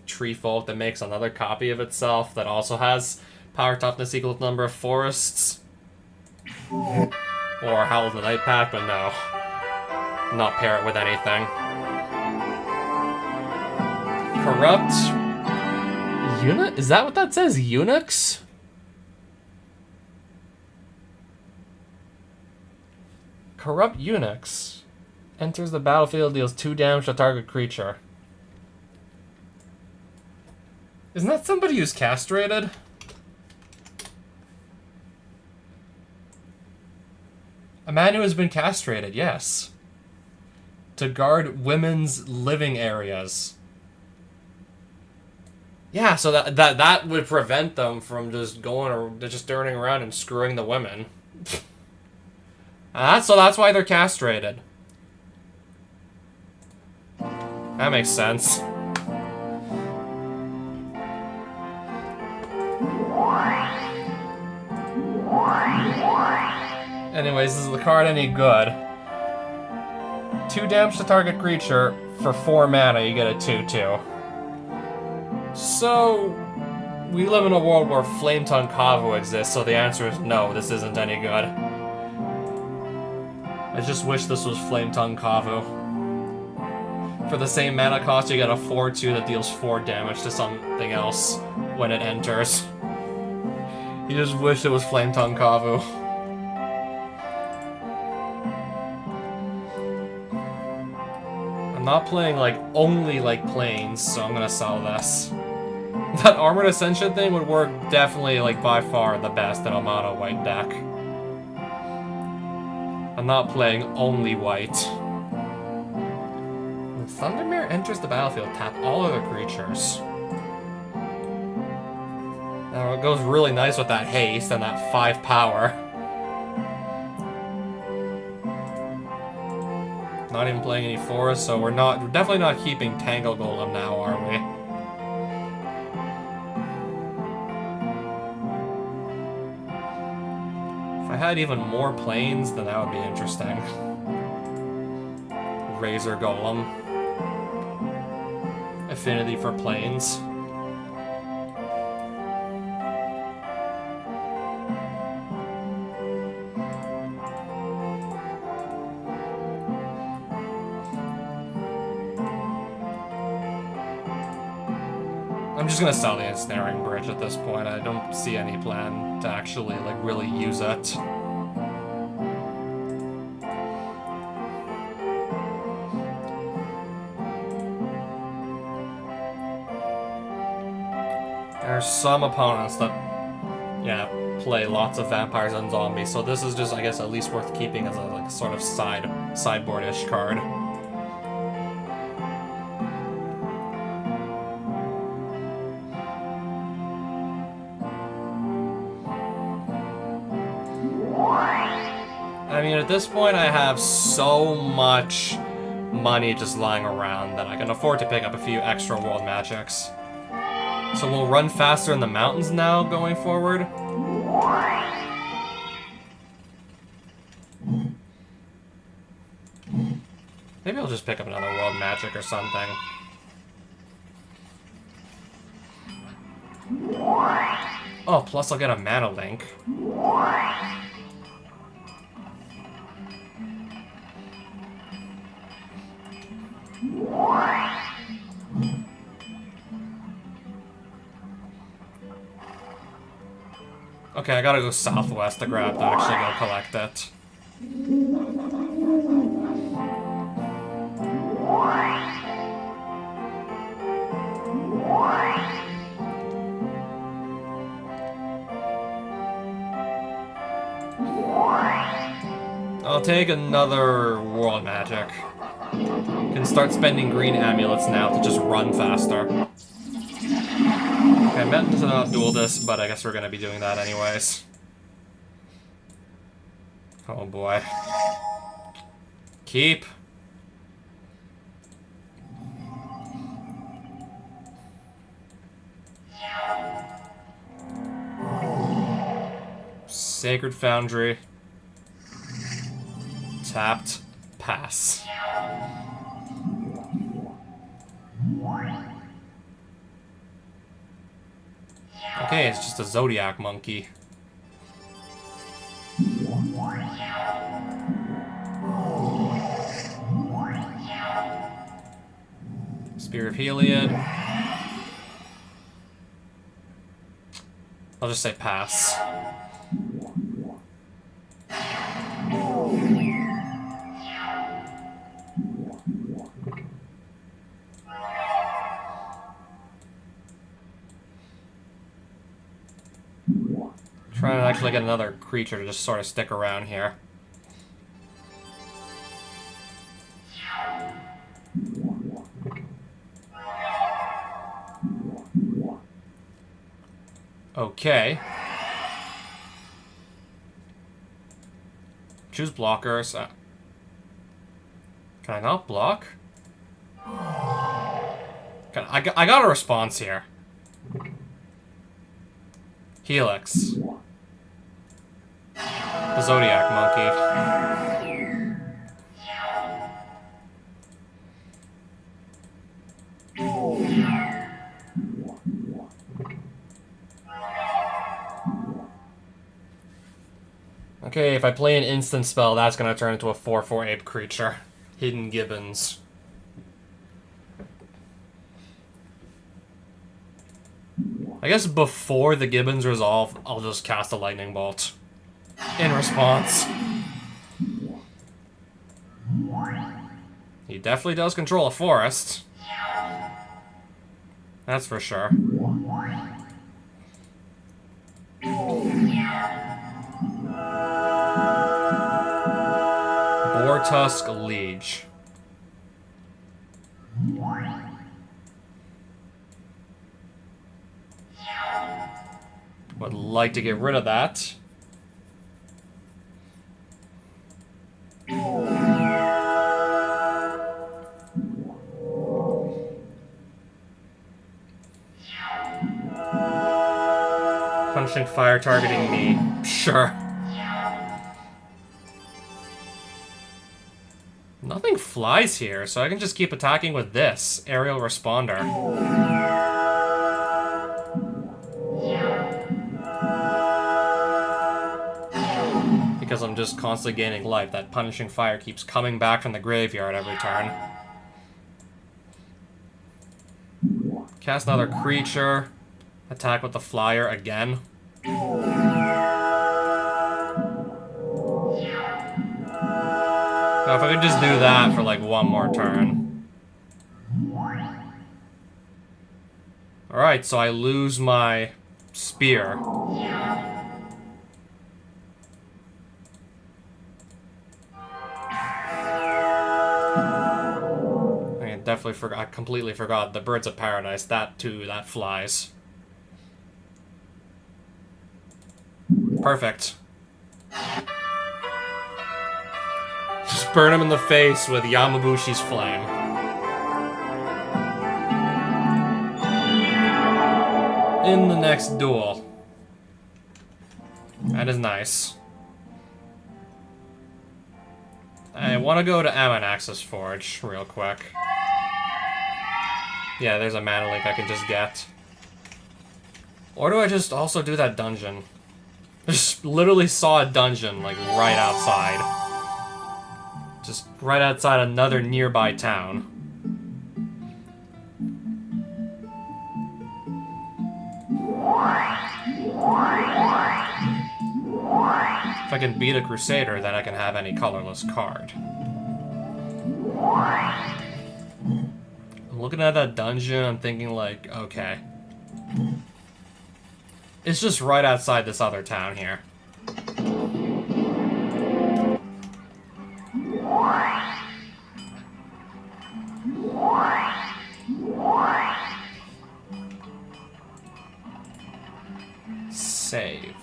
Tree Folk that makes another copy of itself that also has power toughness equal to the number of forests. Or Howl of the Night Pack, but no. Not pair it with anything. Corrupt Eunuch? Is that what that says? Eunuchs? Corrupt Eunuchs. Enters the battlefield, deals 2 damage to target creature. Isn't that somebody who's castrated? A man who has been castrated, yes. To guard women's living areas. Yeah, so that would prevent them from just going or just turning around and screwing the women. So that's why they're castrated. That makes sense. Anyways, is the card any good? 2 damage to target creature. For 4 mana, you get a 2/2. So, we live in a world where Flame Tongue Kavu exists, so the answer is no, this isn't any good. I just wish this was Flame Tongue Kavu. For the same mana cost, you get a 4/2 that deals 4 damage to something else when it enters. You just wish it was Flame Tongue Kavu. I'm not playing like only like planes, so I'm gonna sell this. That Armored Ascension thing would work definitely like by far the best in a mono white deck. I'm not playing only white. When Thundermere enters the battlefield, tap all other creatures. Now it goes really nice with that haste and that 5 power. Not even playing any forests, so we're definitely not keeping Tangle Golem now, are we? If I had even more planes, then that would be interesting. Razor Golem. Affinity for planes. I'm just gonna sell the ensnaring bridge at this point. I don't see any plan to actually, like, really use it. There's some opponents that, yeah, play lots of vampires and zombies, so this is just, I guess, at least worth keeping as a, like, sort of sideboard-ish card. I mean, at this point, I have so much money just lying around that I can afford to pick up a few extra world magics. So we'll run faster in the mountains now, going forward. Maybe I'll just pick up another world magic or something. Oh, plus I'll get a mana link. Okay, I gotta go southwest to grab to actually go collect it. I'll take another world magic. Can start spending green amulets now to just run faster. Okay, I meant to not duel this, but I guess we're gonna be doing that anyways. Oh boy. Keep. Sacred Foundry. Tapped. Pass. Okay, it's just a Zodiac monkey. Spear of Heliod. I'll just say pass. Trying to actually get another creature to just sort of stick around here. Okay. Choose blockers. Can I not block? I got a response here. Helix. The Zodiac monkey. Okay, if I play an instant spell, that's gonna turn into a 4/4 ape creature. Hidden Gibbons. I guess before the Gibbons resolve, I'll just cast a lightning bolt. In response. He definitely does control a forest. That's for sure. Boartusk Liege. Would like to get rid of that. Punching fire targeting me. Sure. flies here, so I can just keep attacking with this aerial responder. Because I'm just constantly gaining life. That punishing fire keeps coming back from the graveyard every turn. Cast another creature. Attack with the flyer again. Now if I could just do that for like one more turn. Alright, so I lose my spear. I definitely forgot. I completely forgot the Birds of Paradise. That too, that flies. Perfect. Just burn him in the face with Yamabushi's flame. In the next duel. That is nice. I want to go to Amanax's Forge real quick. Yeah, there's a mana link I can just get. Or do I just also do that dungeon? I just literally saw a dungeon, like, right outside. Just right outside another nearby town. If I can beat a Crusader, then I can have any colorless card. I'm looking at that dungeon, I'm thinking like, okay. It's just right outside this other town here. Save.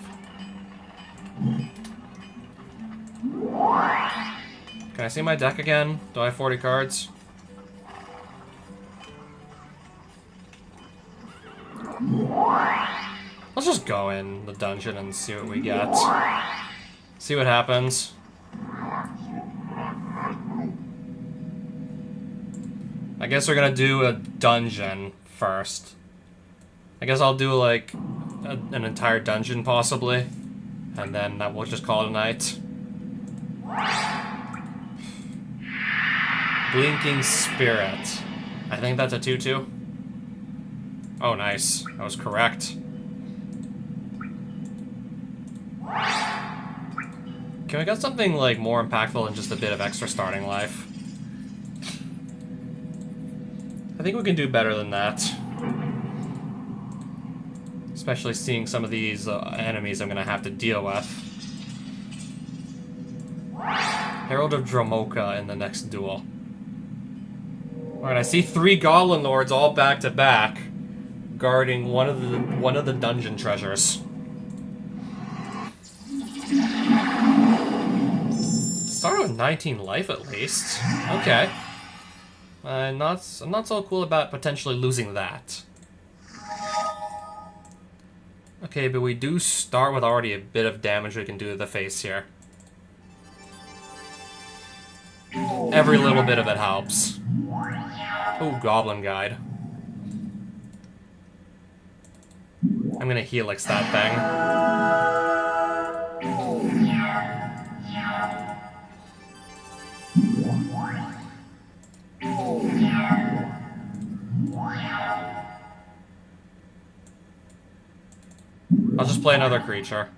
Can I see my deck again? Do I have 40 cards? Let's just go in the dungeon and see what we get. See what happens. I guess we're gonna do a dungeon first. I guess I'll do like an entire dungeon possibly. And then we'll just call it a night. Blinking Spirit. I think that's a 2/2. Oh, nice. I was correct. Can we get something, like, more impactful than just a bit of extra starting life? I think we can do better than that. Especially seeing some of these enemies I'm gonna have to deal with. Herald of Dromoka in the next duel. Alright, I see 3 Goblin Lords all back to back, guarding one of the dungeon treasures. Started with 19 life at least. Okay. I'm not so cool about potentially losing that. Okay, but we do start with already a bit of damage we can do to the face here. Every little bit of it helps. Oh, Goblin Guide. I'm gonna Helix that thing. I'll just play another creature.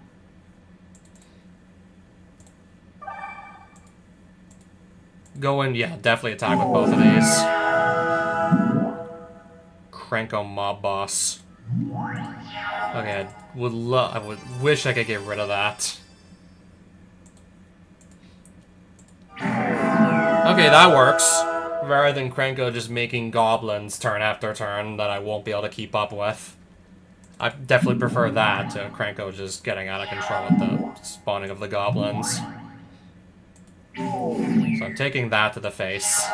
Go in, yeah, definitely attack with both of these. Cranko Mob Boss. Okay, I would wish I could get rid of that. Okay, that works. Rather than Cranko just making goblins turn after turn that I won't be able to keep up with. I definitely prefer that to Cranko just getting out of control with the spawning of the goblins. So I'm taking that to the face.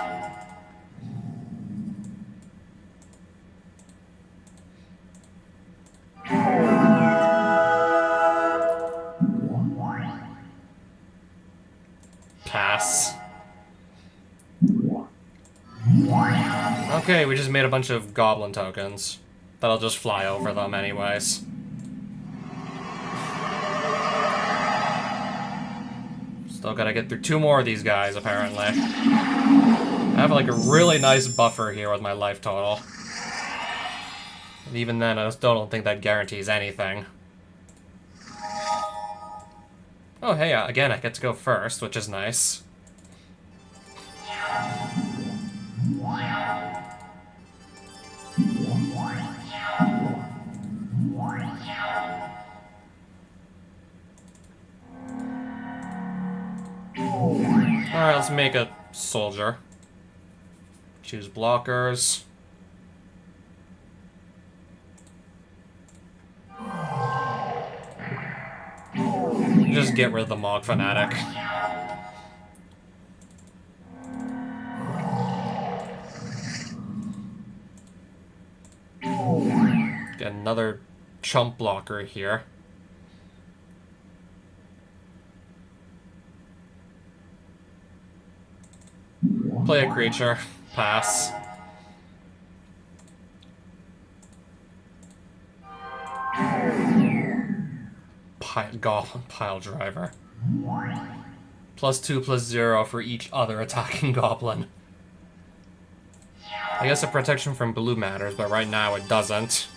Pass. Okay, we just made a bunch of goblin tokens. That'll just fly over them anyways. Still gotta get through 2 more of these guys, apparently. I have like a really nice buffer here with my life total. And even then, I still don't think that guarantees anything. Oh, hey, again, I get to go first, which is nice. Alright, let's make a soldier. Choose blockers. Just get rid of the Mog Fanatic. Get another chump blocker here. Play a creature. Pass. Goblin Pile Driver. +2/+0 for each other attacking goblin. I guess the protection from blue matters, but right now it doesn't.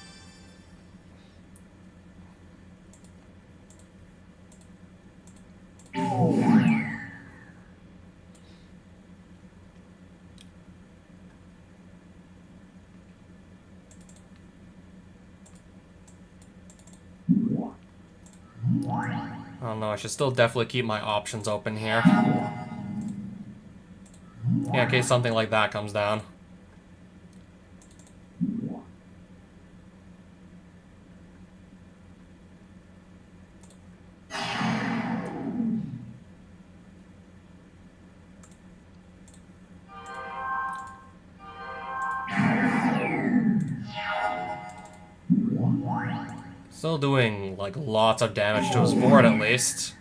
I don't know, I should still definitely keep my options open here. Yeah, in case something like that comes down. Still doing, like, lots of damage to his board, at least.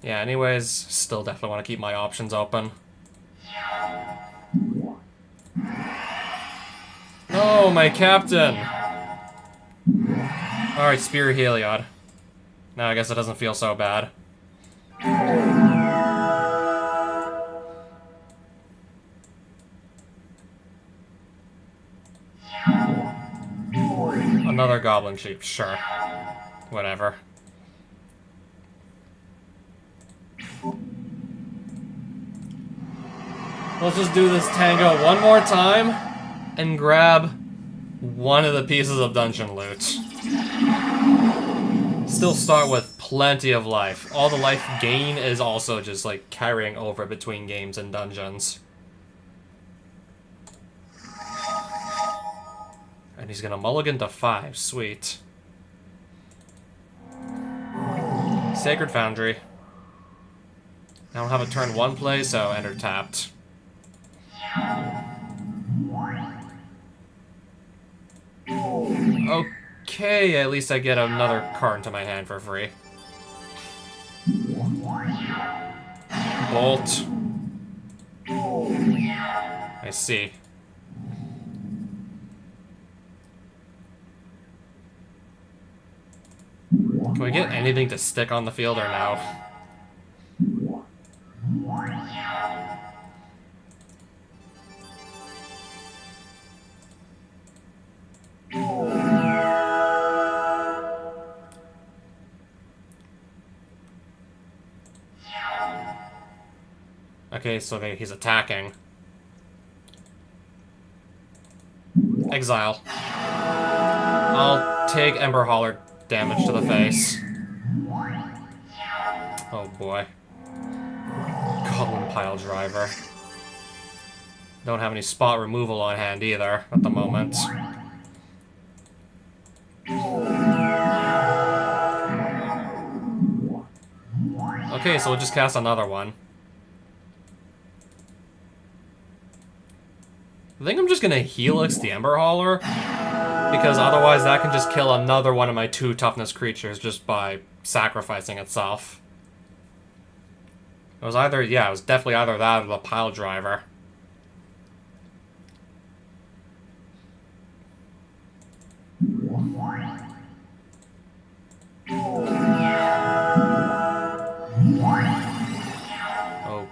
Yeah, anyways, still definitely want to keep my options open. No, my captain! Alright, Spear Heliod. Now I guess it doesn't feel so bad. Another goblin sheep, sure. Whatever. Let's just do this tango one more time and grab one of the pieces of dungeon loot. Still start with plenty of life. All the life gain is also just like carrying over between games and dungeons. And he's gonna mulligan to 5. Sweet. Sacred Foundry. I don't have a turn 1 play, so enter tapped. Okay, at least I get another card into my hand for free. Bolt. I see. Can we get anything to stick on the field or no? Okay, so he's attacking. Exile. I'll take Ember Hauler damage to the face. Oh boy. Goblin Pile Driver. Don't have any spot removal on hand either at the moment. Okay, so we'll just cast another one. I think I'm just gonna Helix the Ember Hauler, because otherwise that can just kill another one of my 2 toughness creatures just by sacrificing itself. It was either, yeah, it was definitely either that or the Pile Driver.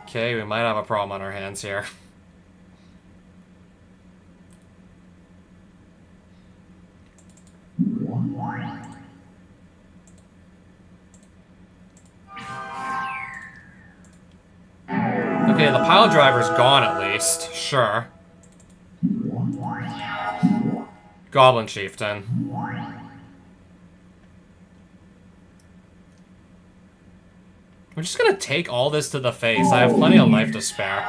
Okay, we might have a problem on our hands here. Okay, the pile driver's gone at least. Sure. Goblin Chieftain. I'm just gonna take all this to the face. I have plenty of life to spare.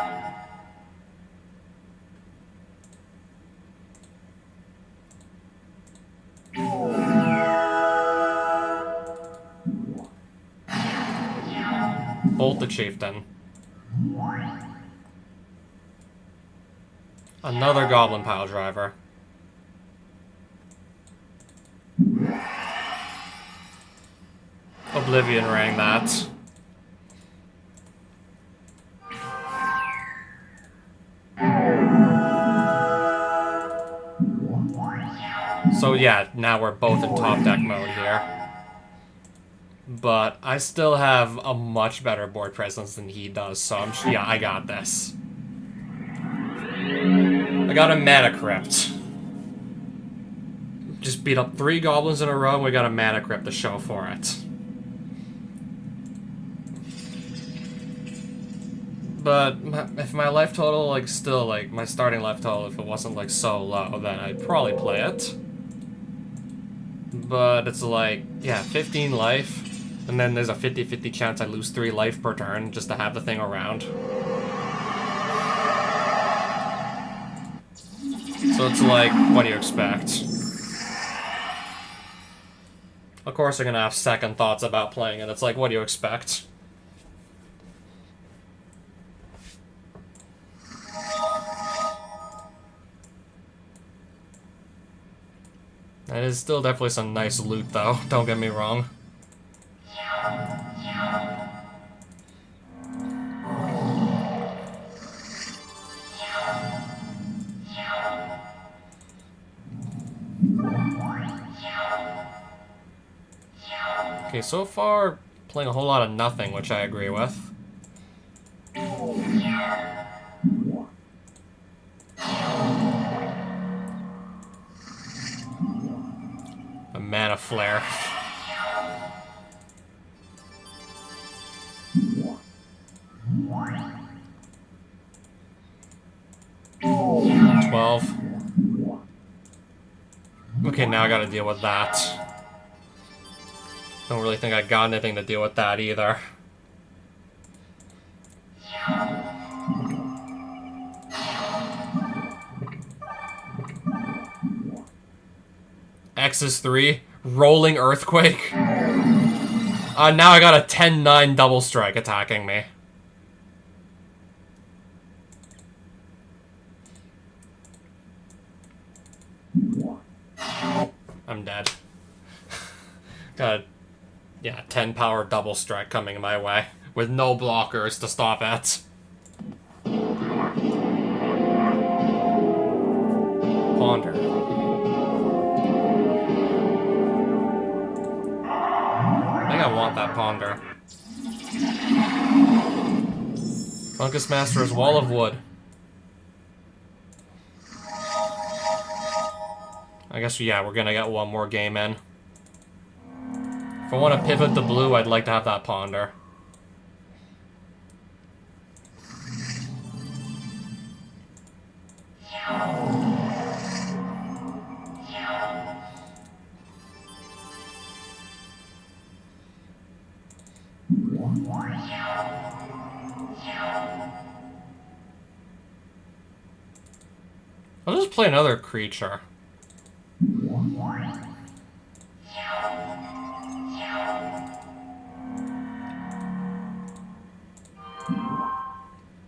Bolt the Chieftain. Another Goblin Pile Driver. Oblivion Ring that. So yeah, now we're both in top deck mode here. But I still have a much better board presence than he does, so yeah, I got this. I got a Mana Crypt. Just beat up 3 goblins in a row and we got a Mana Crypt to show for it. But if my life total, like, still, like, my starting life total, if it wasn't, like, so low, then I'd probably play it. But it's like, yeah, 15 life, and then there's a 50-50 chance I lose 3 life per turn just to have the thing around. So it's like, what do you expect? Of course you're gonna have second thoughts about playing it. It's like, what do you expect? That is still definitely some nice loot, though. Don't get me wrong. Okay, so far, playing a whole lot of nothing, which I agree with. A Mana Flare. Okay, now I gotta deal with that. Don't really think I got anything to deal with that either. X is 3. Rolling Earthquake. Now I got a 10-9 double strike attacking me. I'm dead. Got a, yeah, 10 power double strike coming my way, with no blockers to stop it. Ponder. I think I want that Ponder. Fungus Master's Wall of Wood. I guess, yeah, we're gonna get one more game in. If I want to pivot to blue, I'd like to have that Ponder. I'll just play another creature.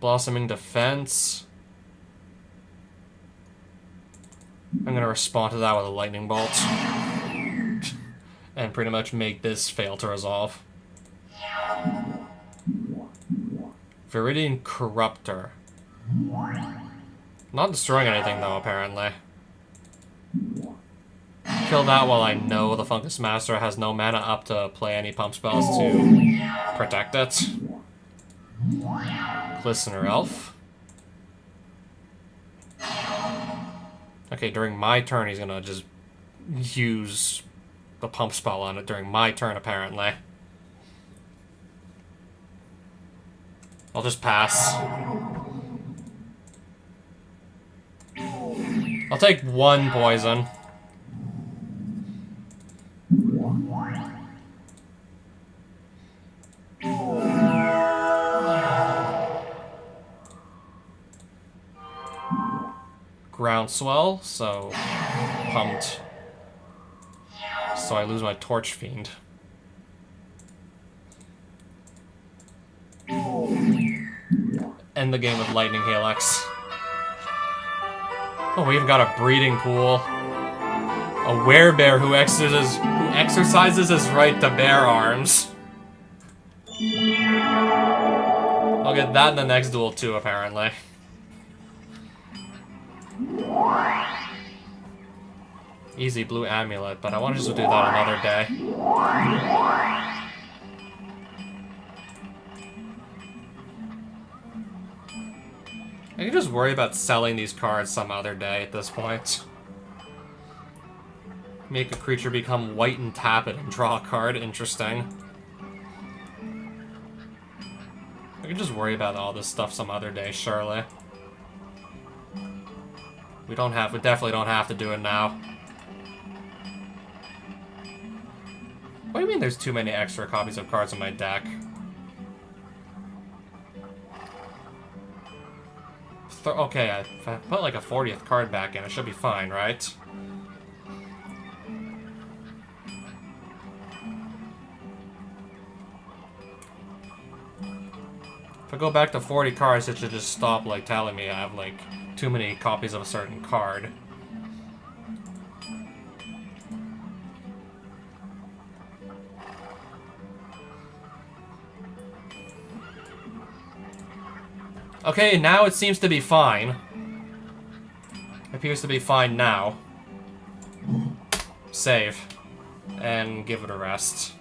Blossoming Defense. I'm gonna respond to that with a Lightning Bolt. And pretty much make this fail to resolve. Viridian Corruptor. Not destroying anything though, apparently. Kill that while I know the Fungus Master has no mana up to play any pump spells to protect it. Glistener Elf. Okay, during my turn he's gonna just use the pump spell on it during my turn, apparently. I'll just pass. I'll take one poison. Groundswell, so pumped. So I lose my Torch Fiend. End the game with Lightning Helix. Oh, we even got a breeding pool. A werebear who exercises his right to bear arms. I'll get that in the next duel too, apparently. Easy blue amulet, but I want to just do that another day. I can just worry about selling these cards some other day at this point. Make a creature become white and tap it and draw a card. Interesting. I can just worry about all this stuff some other day, surely. We definitely don't have to do it now. What do you mean there's too many extra copies of cards in my deck? Okay, if I put like a 40th card back in, it should be fine, right? If I go back to 40 cards, it should just stop like telling me I have like too many copies of a certain card. Okay, now it seems to be fine. Appears to be fine now. Save. And give it a rest.